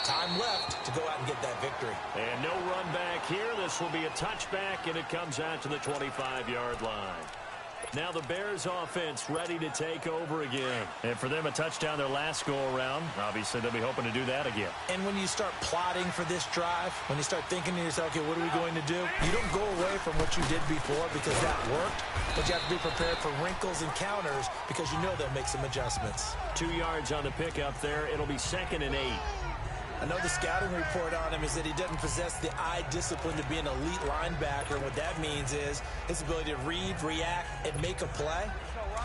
Time left to go out and get that victory. And no run back here. This will be a touchback, and it comes out to the 25-yard line. Now the Bears offense ready to take over again. And for them, a touchdown their last go-around. Obviously, they'll be hoping to do that again. And when you start plotting for this drive, when you start thinking to yourself, okay, what are we going to do? You don't go away from what you did before because that worked. But you have to be prepared for wrinkles and counters because you know they'll make some adjustments. 2 yards on the pickup there. It'll be 2nd and 8. Another scouting report on him is that he doesn't possess the eye discipline to be an elite linebacker. What that means is his ability to read, react, and make a play.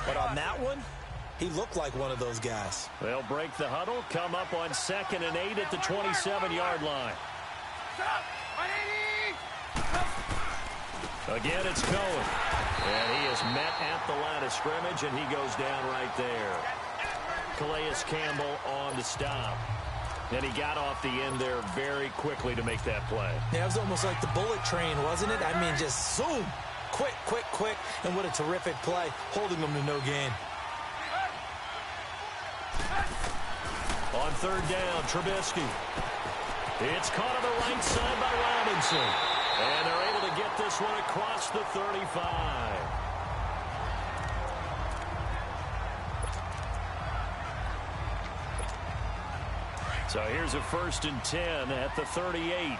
But on that one, he looked like one of those guys. They'll break the huddle, come up on 2nd and 8 at the 27-yard line. Again, it's Cohen. And he is met at the line of scrimmage, and he goes down right there. Calais Campbell on the stop. And he got off the end there very quickly to make that play. Yeah, it was almost like the bullet train, wasn't it? I mean, just zoom. Quick, quick, quick. And what a terrific play, holding them to no gain. On 3rd down, Trubisky. It's caught on the right side by Robinson. And they're able to get this one across the 35. So here's a 1st and 10 at the 38.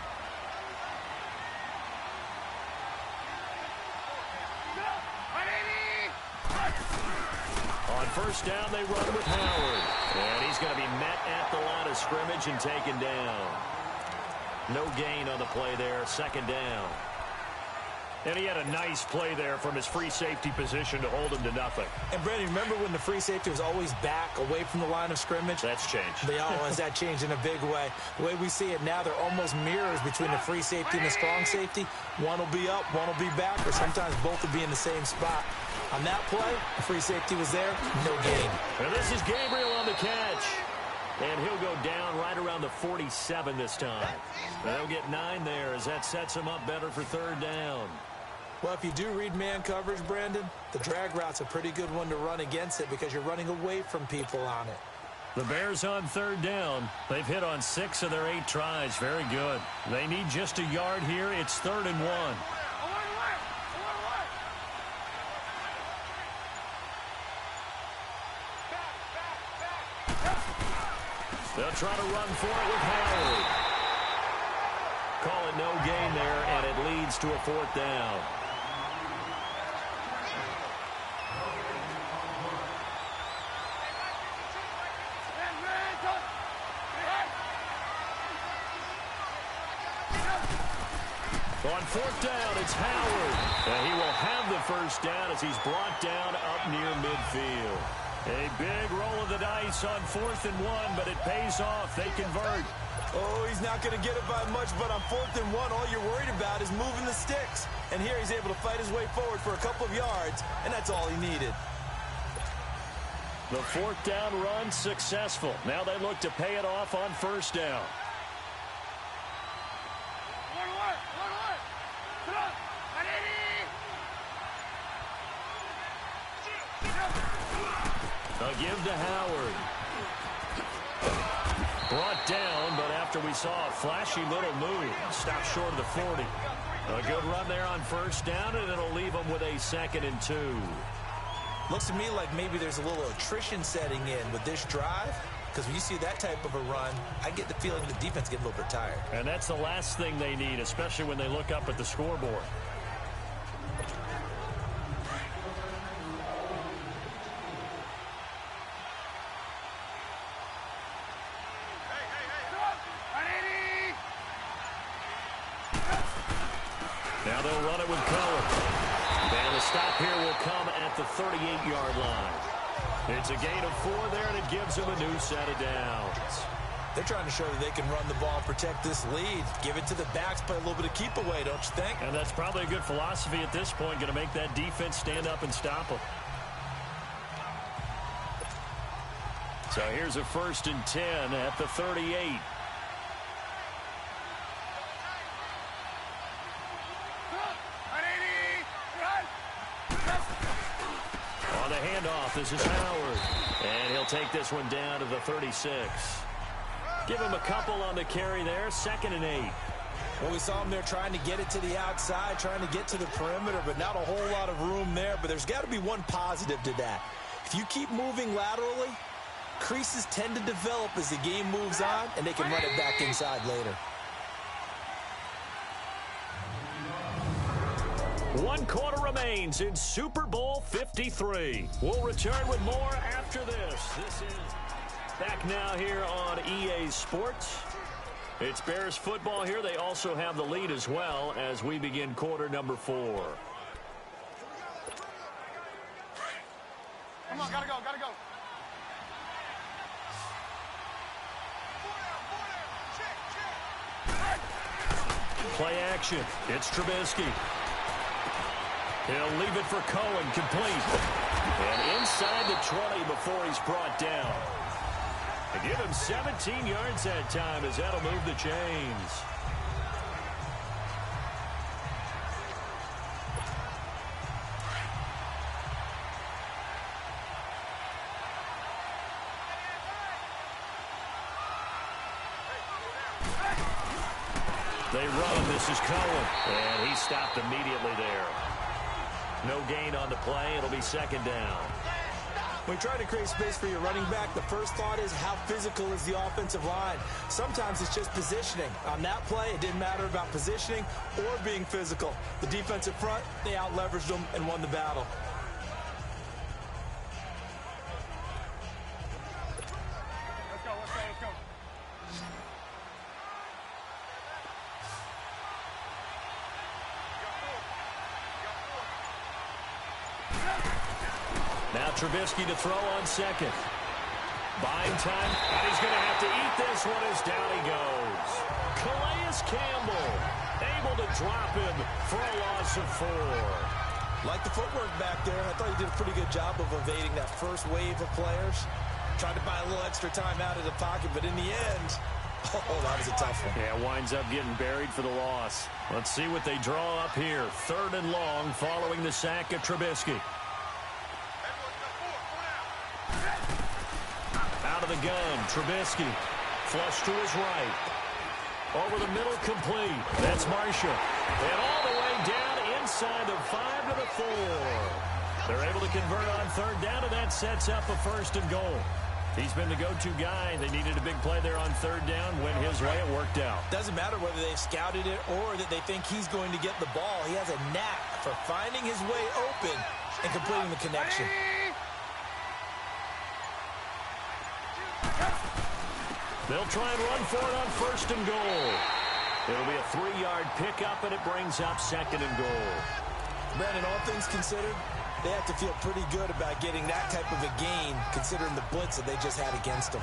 On 1st down, they run with Howard. And he's going to be met at the line of scrimmage and taken down. No gain on the play there. 2nd down. And he had a nice play there from his free safety position to hold him to nothing. And, Brandon, remember when the free safety was always back away from the line of scrimmage? That's changed. Has that changed in a big way? The way we see it now, they're almost mirrors between the free safety and the strong safety. One will be up, one will be back, or sometimes both will be in the same spot. On that play, the free safety was there, no gain. And this is Gabriel on the catch. And he'll go down right around the 47 this time. They'll get 9 there as that sets him up better for 3rd down. Well, if you do read man coverage, Brandon, the drag route's a pretty good one to run against it because you're running away from people on it. The Bears on 3rd down. They've hit on 6 of their 8 tries. Very good. They need just a yard here. It's 3rd and 1. They'll try to run for it with Howard. Call it no gain there, and it leads to a 4th down. On 4th down, it's Howard. And he will have the 1st down as he's brought down up near midfield. A big roll of the dice on 4th and 1, but it pays off. They convert. Oh, he's not going to get it by much, but on 4th and 1, all you're worried about is moving the sticks. And here he's able to fight his way forward for a couple of yards, and that's all he needed. The 4th down run successful. Now they look to pay it off on 1st down. A give to Howard. Brought down, but after we saw a flashy little move, stopped short of the 40. A good run there on 1st down, and it'll leave them with a 2nd and 2. Looks to me like maybe there's a little attrition setting in with this drive, because when you see that type of a run, I get the feeling the defense getting a little bit tired. And that's the last thing they need, especially when they look up at the scoreboard. Now they'll run it with Cohen. And the stop here will come at the 38-yard line. It's a gain of 4 there, and it gives them a new set of downs. They're trying to show that they can run the ball and protect this lead. Give it to the backs, play a little bit of keep away, don't you think? And that's probably a good philosophy at this point, going to make that defense stand up and stop them. So here's a 1st and 10 at the 38. On the handoff, this is Howard. And he'll take this one down to the 36. Give him a couple on the carry there. 2nd and 8. Well, we saw him there trying to get it to the outside, trying to get to the perimeter, but not a whole lot of room there. But there's got to be one positive to that. If you keep moving laterally, creases tend to develop as the game moves on, and they can run it back inside later. 1 quarter remains in Super Bowl 53. We'll return with more after this. This is back now here on EA Sports. It's Bears football here. They also have the lead as well as we begin quarter number 4. Come on, gotta go, gotta go. Play action. It's Trubisky. He'll leave it for Cohen, complete. And inside the 20 before he's brought down. They give him 17 yards that time as that'll move the chains. They run. This is Cohen. And he stopped immediately there. No gain on the play. It'll be 2nd down. When you try to create space for your running back, the first thought is how physical is the offensive line. Sometimes it's just positioning. On that play, it didn't matter about positioning or being physical. The defensive front, they out-leveraged them and won the battle. Let's go, let's go, let's go. Now Trubisky to throw on 2nd. Buying time, and he's going to have to eat this one as down he goes. Calais Campbell able to drop him for a loss of 4. Like the footwork back there, I thought he did a pretty good job of evading that first wave of players. Tried to buy a little extra time out of the pocket, but in the end, oh, that was a tough one. Yeah, winds up getting buried for the loss. Let's see what they draw up here. 3rd and long following the sack of Trubisky. Out of the gun, Trubisky. Flush to his right. Over the middle, complete. That's Marshall. And all the way down inside the 5 to the 4. They're able to convert on 3rd down, and that sets up a 1st and goal. He's been the go-to guy. They needed a big play there on 3rd down. Went his way. It worked out. Doesn't matter whether they've scouted it or that they think he's going to get the ball. He has a knack for finding his way open and completing the connection. They'll try and run for it on 1st and goal. It'll be a 3-yard pickup, and it brings up 2nd and goal. Brandon, all things considered, They have to feel pretty good about getting that type of a gain, considering the blitz that they just had against them.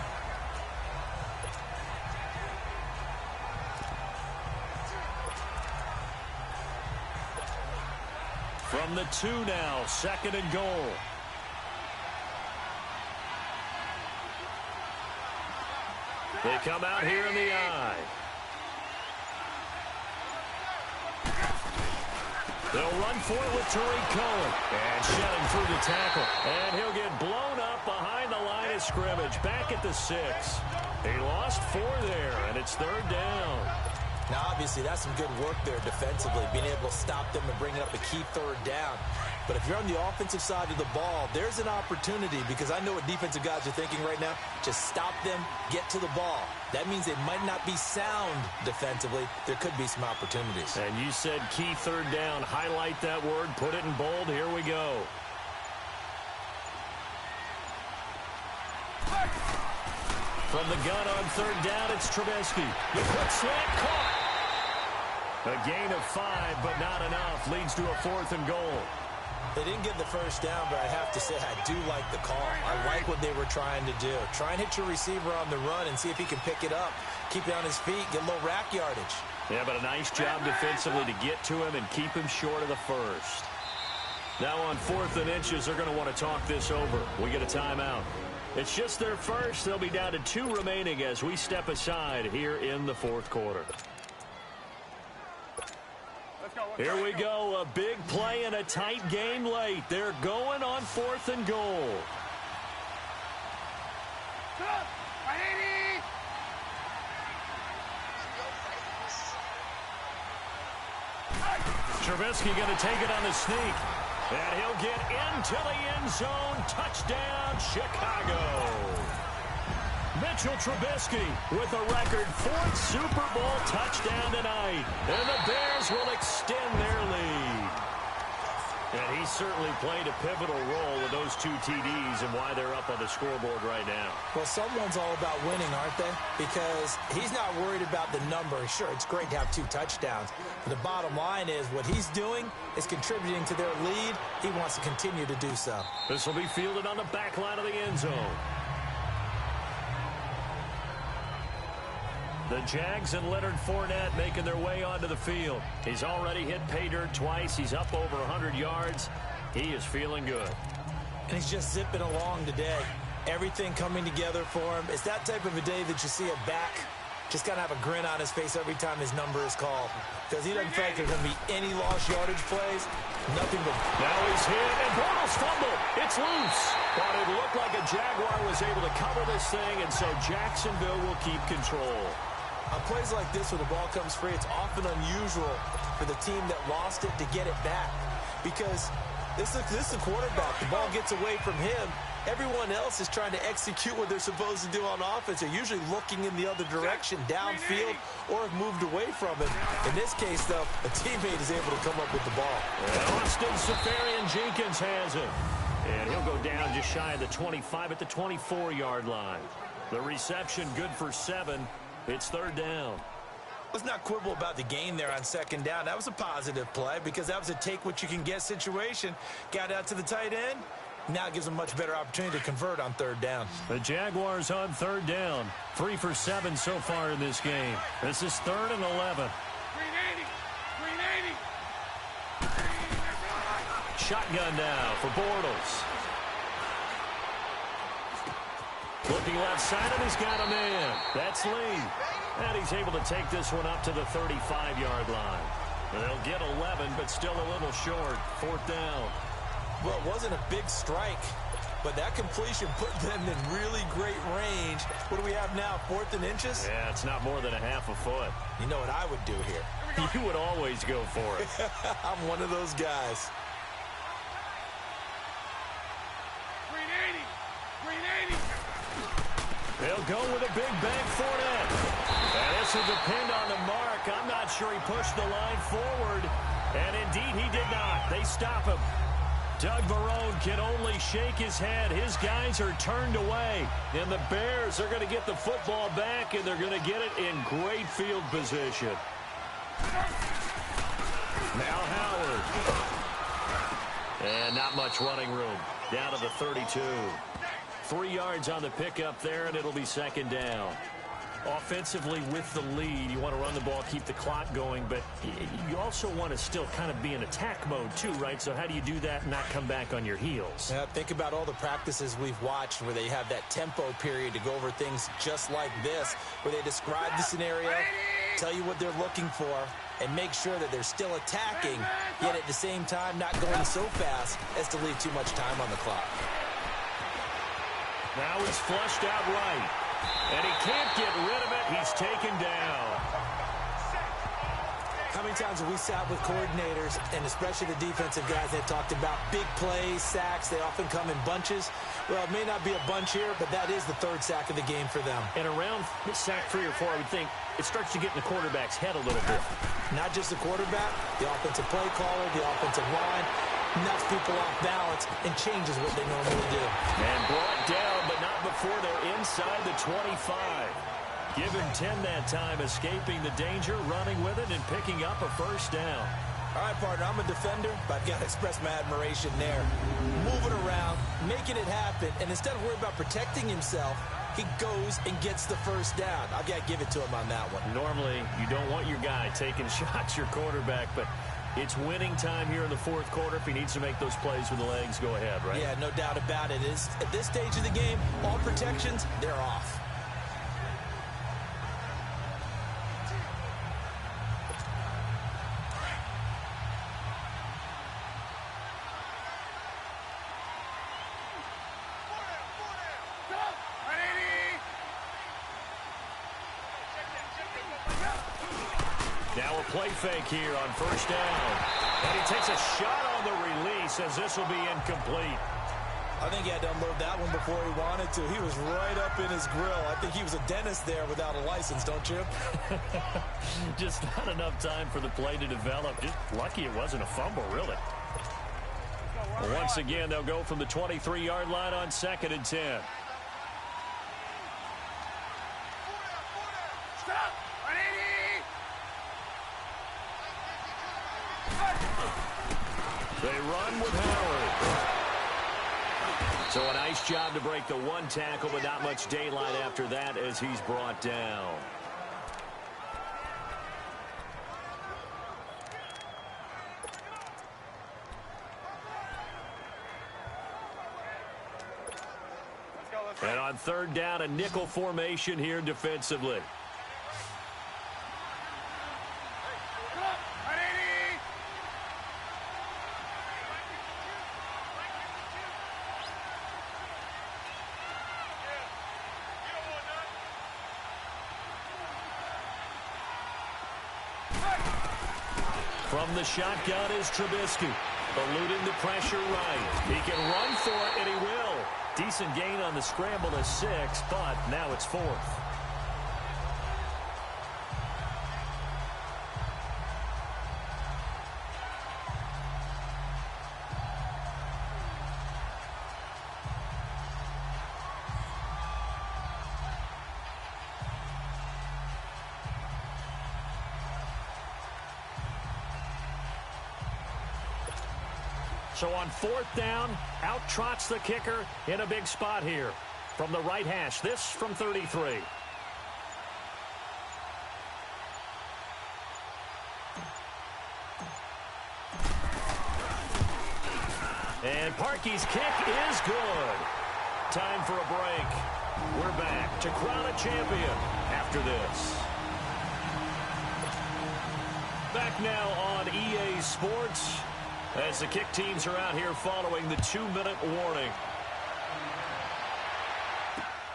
From the 2 now, 2nd and goal. They come out here in the I. They'll run for it with Tariq Cohen. And shedding through the tackle. And he'll get blown up behind the line of scrimmage. Back at the 6. He lost 4 there, and it's 3rd down. Now, obviously, that's some good work there defensively, being able to stop them and bring up a key 3rd down. But if you're on the offensive side of the ball, there's an opportunity, because I know what defensive guys are thinking right now. Just stop them, get to the ball. That means they might not be sound defensively. There could be some opportunities. And you said key 3rd down. Highlight that word. Put it in bold. Here we go. From the gun on 3rd down, it's Trubisky. The quick slant caught. A gain of 5, but not enough. Leads to a 4th and goal. They didn't get the first down, but I have to say I do like the call. I like what they were trying to do. Try and hit your receiver on the run and see if he can pick it up. Keep it on his feet, get a little rack yardage. Yeah, but a nice job defensively to get to him and keep him short of the first. Now on 4th and inches, they're going to want to talk this over. We get a timeout. It's just their first. They'll be down to 2 remaining as we step aside here in the 4th quarter. Here we go, a big play and a tight game late. They're going on 4th and goal. Trubisky going to take it on the sneak. And he'll get into the end zone. Touchdown, Chicago. Mitchell Trubisky with a record 4th Super Bowl touchdown tonight. And the Bears will extend their lead. And he certainly played a pivotal role with those 2 TDs and why they're up on the scoreboard right now. Well, someone's all about winning, aren't they? Because he's not worried about the number. Sure, it's great to have 2 touchdowns. But the bottom line is what he's doing is contributing to their lead. He wants to continue to do so. This will be fielded on the back line of the end zone. The Jags and Leonard Fournette making their way onto the field. He's already hit pay dirt twice. He's up over 100 yards. He is feeling good. And he's just zipping along today. Everything coming together for him. It's that type of a day that you see a back just kind of have a grin on his face every time his number is called. Because he doesn't feel like there's going to be any lost yardage plays. Nothing but... Now he's hit, and Bortles fumble. It's loose. But it looked like a Jaguar was able to cover this thing, and so Jacksonville will keep control. On plays like this where the ball comes free, it's often unusual for the team that lost it to get it back. Because this is the quarterback. The ball gets away from him. Everyone else is trying to execute what they're supposed to do on offense. They're usually looking in the other direction, downfield, or have moved away from it. In this case, though, a teammate is able to come up with the ball. And Austin Seferian-Jenkins has it. And he'll go down just shy of the 25 at the 24-yard line. The reception good for 7. It's 3rd down. Let's not quibble about the gain there on 2nd down. That was a positive play because that was a take-what-you-can-get situation. Got out to the tight end. Now it gives them a much better opportunity to convert on 3rd down. The Jaguars on 3rd down. 3 for 7 so far in this game. This is 3rd and 11. 380. Shotgun now for Bortles. Looking left side, and he's got a man. That's Lee. And he's able to take this one up to the 35-yard line. And they'll get 11, but still a little short. 4th down. Well, it wasn't a big strike, but that completion put them in really great range. What do we have now, 4th and inches? Yeah, it's not more than a half a foot. You know what I would do here? You would always go for it. I'm one of those guys. 380. They'll go with a big bang Fournette. And this will depend on the mark. I'm not sure he pushed the line forward. And indeed, he did not. They stop him. Doug Marrone can only shake his head. His guys are turned away. And the Bears are going to get the football back, and they're going to get it in great field position. Now Howard. And not much running room. Down to the 32. 3 yards on the pickup there, and it'll be second down. Offensively with the lead, you want to run the ball, keep the clock going, but you also want to still kind of be in attack mode too, right? So how do you do that and not come back on your heels? Yeah, think about all the practices we've watched where they have that tempo period to go over things just like this, where they describe the scenario, tell you what they're looking for, and make sure that they're still attacking, yet at the same time not going so fast as to leave too much time on the clock. Now he's flushed out right. And he can't get rid of it. He's taken down. How many times have we sat with coordinators, and especially the defensive guys, that talked about big plays, sacks? They often come in bunches. Well, it may not be a bunch here, but that is the third sack of the game for them. And around sack 3 or 4, I would think it starts to get in the quarterback's head a little bit. Not just the quarterback, the offensive play caller, the offensive line, knocks people off balance and changes what they normally do. And brought down, but not before they're inside the 25. Give him 10 that time, escaping the danger, running with it, and picking up a first down. All right, partner, I'm a defender, but I've got to express my admiration there. Moving around, making it happen, and instead of worrying about protecting himself, he goes and gets the first down. I've got to give it to him on that one. Normally, you don't want your guy taking shots, your quarterback, but it's winning time here in the fourth quarter. If he needs to make those plays with the legs, go ahead, right? Yeah, no doubt about it. At this stage of the game, all protections, they're off. Now a play fake here on first down. And he takes a shot on the release as this will be incomplete. I think he had to unload that one before he wanted to. He was right up in his grill. I think he was a dentist there without a license, don't you? Just not enough time for the play to develop. Just lucky it wasn't a fumble, really. Once again, they'll go from the 23-yard line on 2nd and 10. They run with Howard. So a nice job to break the one tackle, but not much daylight after that as he's brought down. And on third down, a nickel formation here defensively. From the shotgun is Trubisky, eluding the pressure right. He can run for it, and he will. Decent gain on the scramble is 6, but now it's 4th. So on 4th down, out trots the kicker in a big spot here. From the right hash, this from 33. And Parkey's kick is good. Time for a break. We're back to crown a champion after this. Back now on EA Sports, as the kick teams are out here following the 2-minute warning.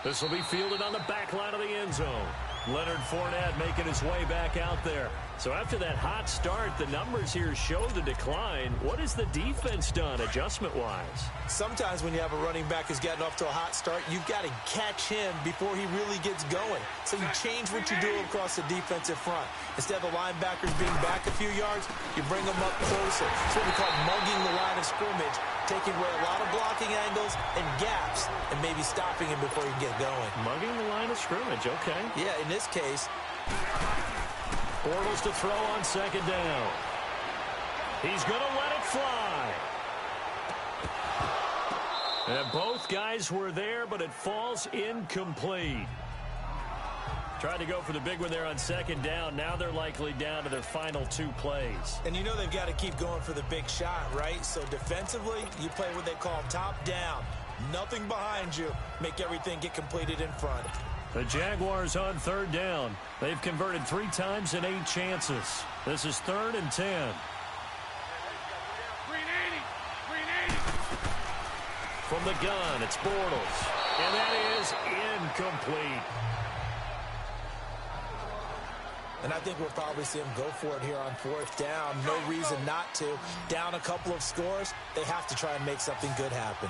This will be fielded on the back line of the end zone. Leonard Fournette making his way back out there. So after that hot start, the numbers here show the decline. What has the defense done adjustment-wise? Sometimes when you have a running back who's gotten off to a hot start, you've got to catch him before he really gets going. So you change what you do across the defensive front. Instead of the linebackers being back a few yards, you bring them up closer. It's what we call mugging the line of scrimmage, taking away a lot of blocking angles and gaps and maybe stopping him before he can get going. Mugging the line of scrimmage, okay. Yeah, in this case, Bortles to throw on 2nd down. He's going to let it fly. And both guys were there, but it falls incomplete. Tried to go for the big one there on second down. Now they're likely down to their final 2 plays. And you know they've got to keep going for the big shot, right? So defensively, you play what they call top down. Nothing behind you. Make everything get completed in front. The Jaguars on third down. They've converted 3 times in 8 chances. This is 3rd and 10. From the gun, it's Bortles. And that is incomplete. And I think we'll probably see them go for it here on 4th down. No reason not to. Down a couple of scores, they have to try and make something good happen.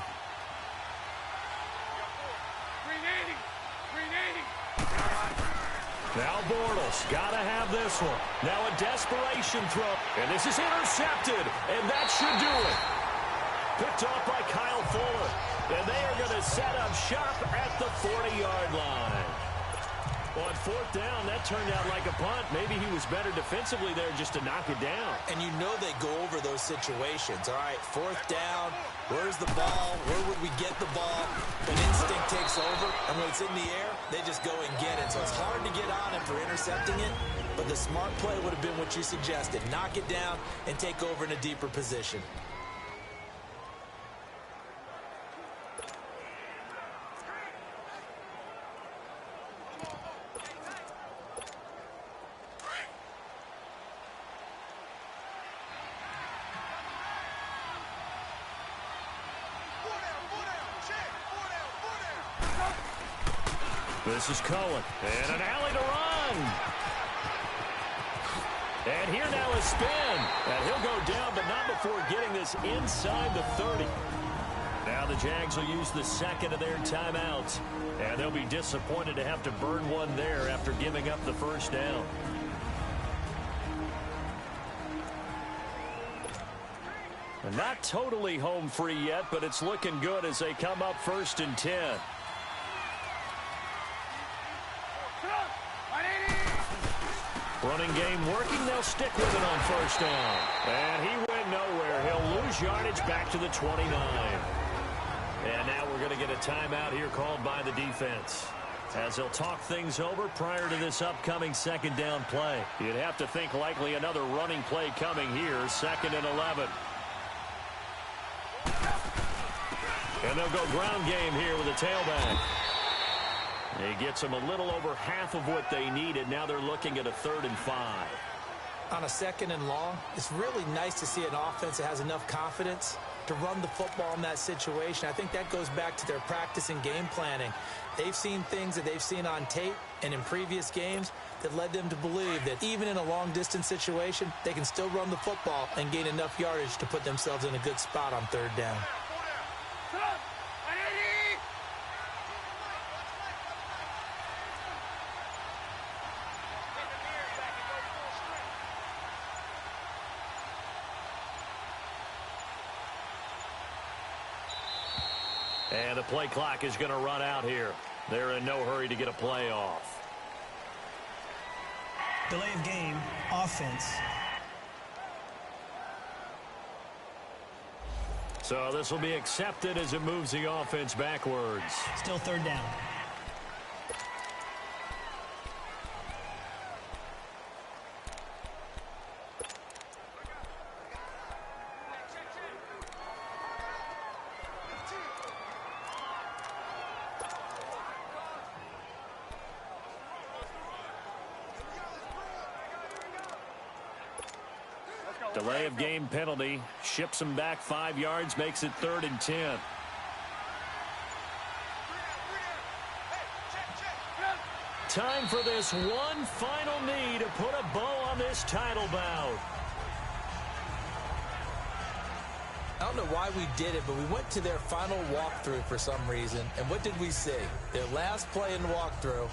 Now Bortles, gotta have this one. Now a desperation throw, and this is intercepted, and that should do it. Picked off by Kyle Fuller, and they are going to set up shop at the 40-yard line. On 4th down, that turned out like a punt. Maybe he was better defensively there just to knock it down. And you know they go over those situations. All right, 4th down, where's the ball? Where would we get the ball? When instinct takes over, and when it's in the air, they just go and get it. So it's hard to get on him for intercepting it, but the smart play would have been what you suggested. Knock it down and take over in a deeper position. This is Cohen, and an alley to run. And here now is spin. And he'll go down, but not before getting this inside the 30. Now the Jags will use the 2nd of their timeouts. And they'll be disappointed to have to burn one there after giving up the 1st down. Not totally home free yet, but it's looking good as they come up 1st and 10. Running game working. They'll stick with it on 1st down. And he went nowhere. He'll lose yardage back to the 29. And now we're going to get a timeout here called by the defense, as they'll talk things over prior to this upcoming 2nd down play. You'd have to think likely another running play coming here, 2nd and 11. And they'll go ground game here with a tailback. He gets them a little over half of what they needed. Now they're looking at a 3rd and 5. On a 2nd and long, it's really nice to see an offense that has enough confidence to run the football in that situation. I think that goes back to their practice and game planning. They've seen things that they've seen on tape and in previous games that led them to believe that even in a long-distance situation, they can still run the football and gain enough yardage to put themselves in a good spot on 3rd down. And the play clock is going to run out here. They're in no hurry to get a play off. Delay of game, offense. So this will be accepted as it moves the offense backwards. Still 3rd down. Delay of game penalty. Ships them back 5 yards. Makes it 3rd and 10. Time for this one final knee to put a bow on this title bout. I don't know why we did it, but we went to their final walkthrough for some reason. And what did we see? Their last play in the walkthrough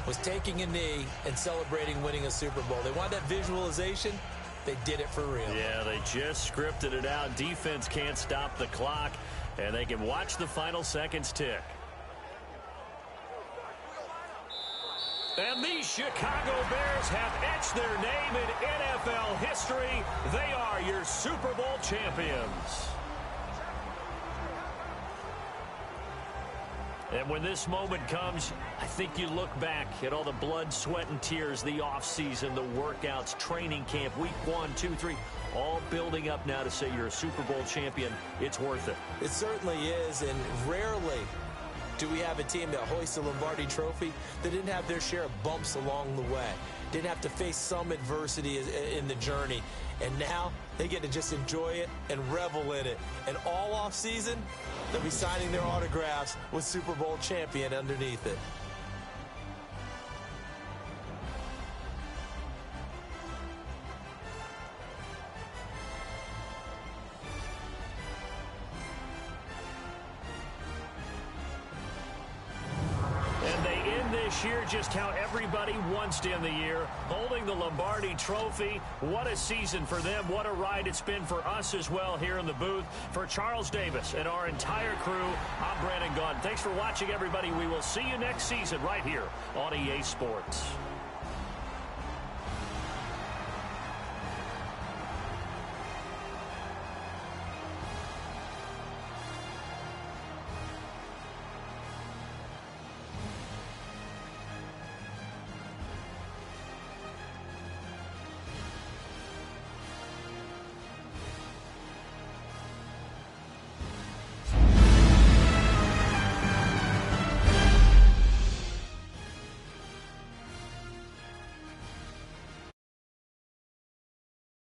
was taking a knee and celebrating winning a Super Bowl. They want that visualization. They did it for real. Yeah, they just scripted it out. Defense can't stop the clock, and they can watch the final seconds tick. And the Chicago Bears have etched their name in NFL history. They are your Super Bowl champions. And when this moment comes, I think you look back at all the blood, sweat, and tears, the offseason, the workouts, training camp, week 1, 2, 3, all building up now to say you're a Super Bowl champion. It's worth it. It certainly is, and rarely do we have a team that hoists the Lombardi Trophy that didn't have their share of bumps along the way, didn't have to face some adversity in the journey, and now they get to just enjoy it and revel in it. And all off season, they'll be signing their autographs with Super Bowl champion underneath it. Year just how everybody wants to end the year, holding the Lombardi Trophy. What a season for them. What a ride it's been for us as well here in the booth. For Charles Davis and our entire crew, I'm Brandon Gaudin. Thanks for watching, everybody. We will see you next season right here on EA Sports.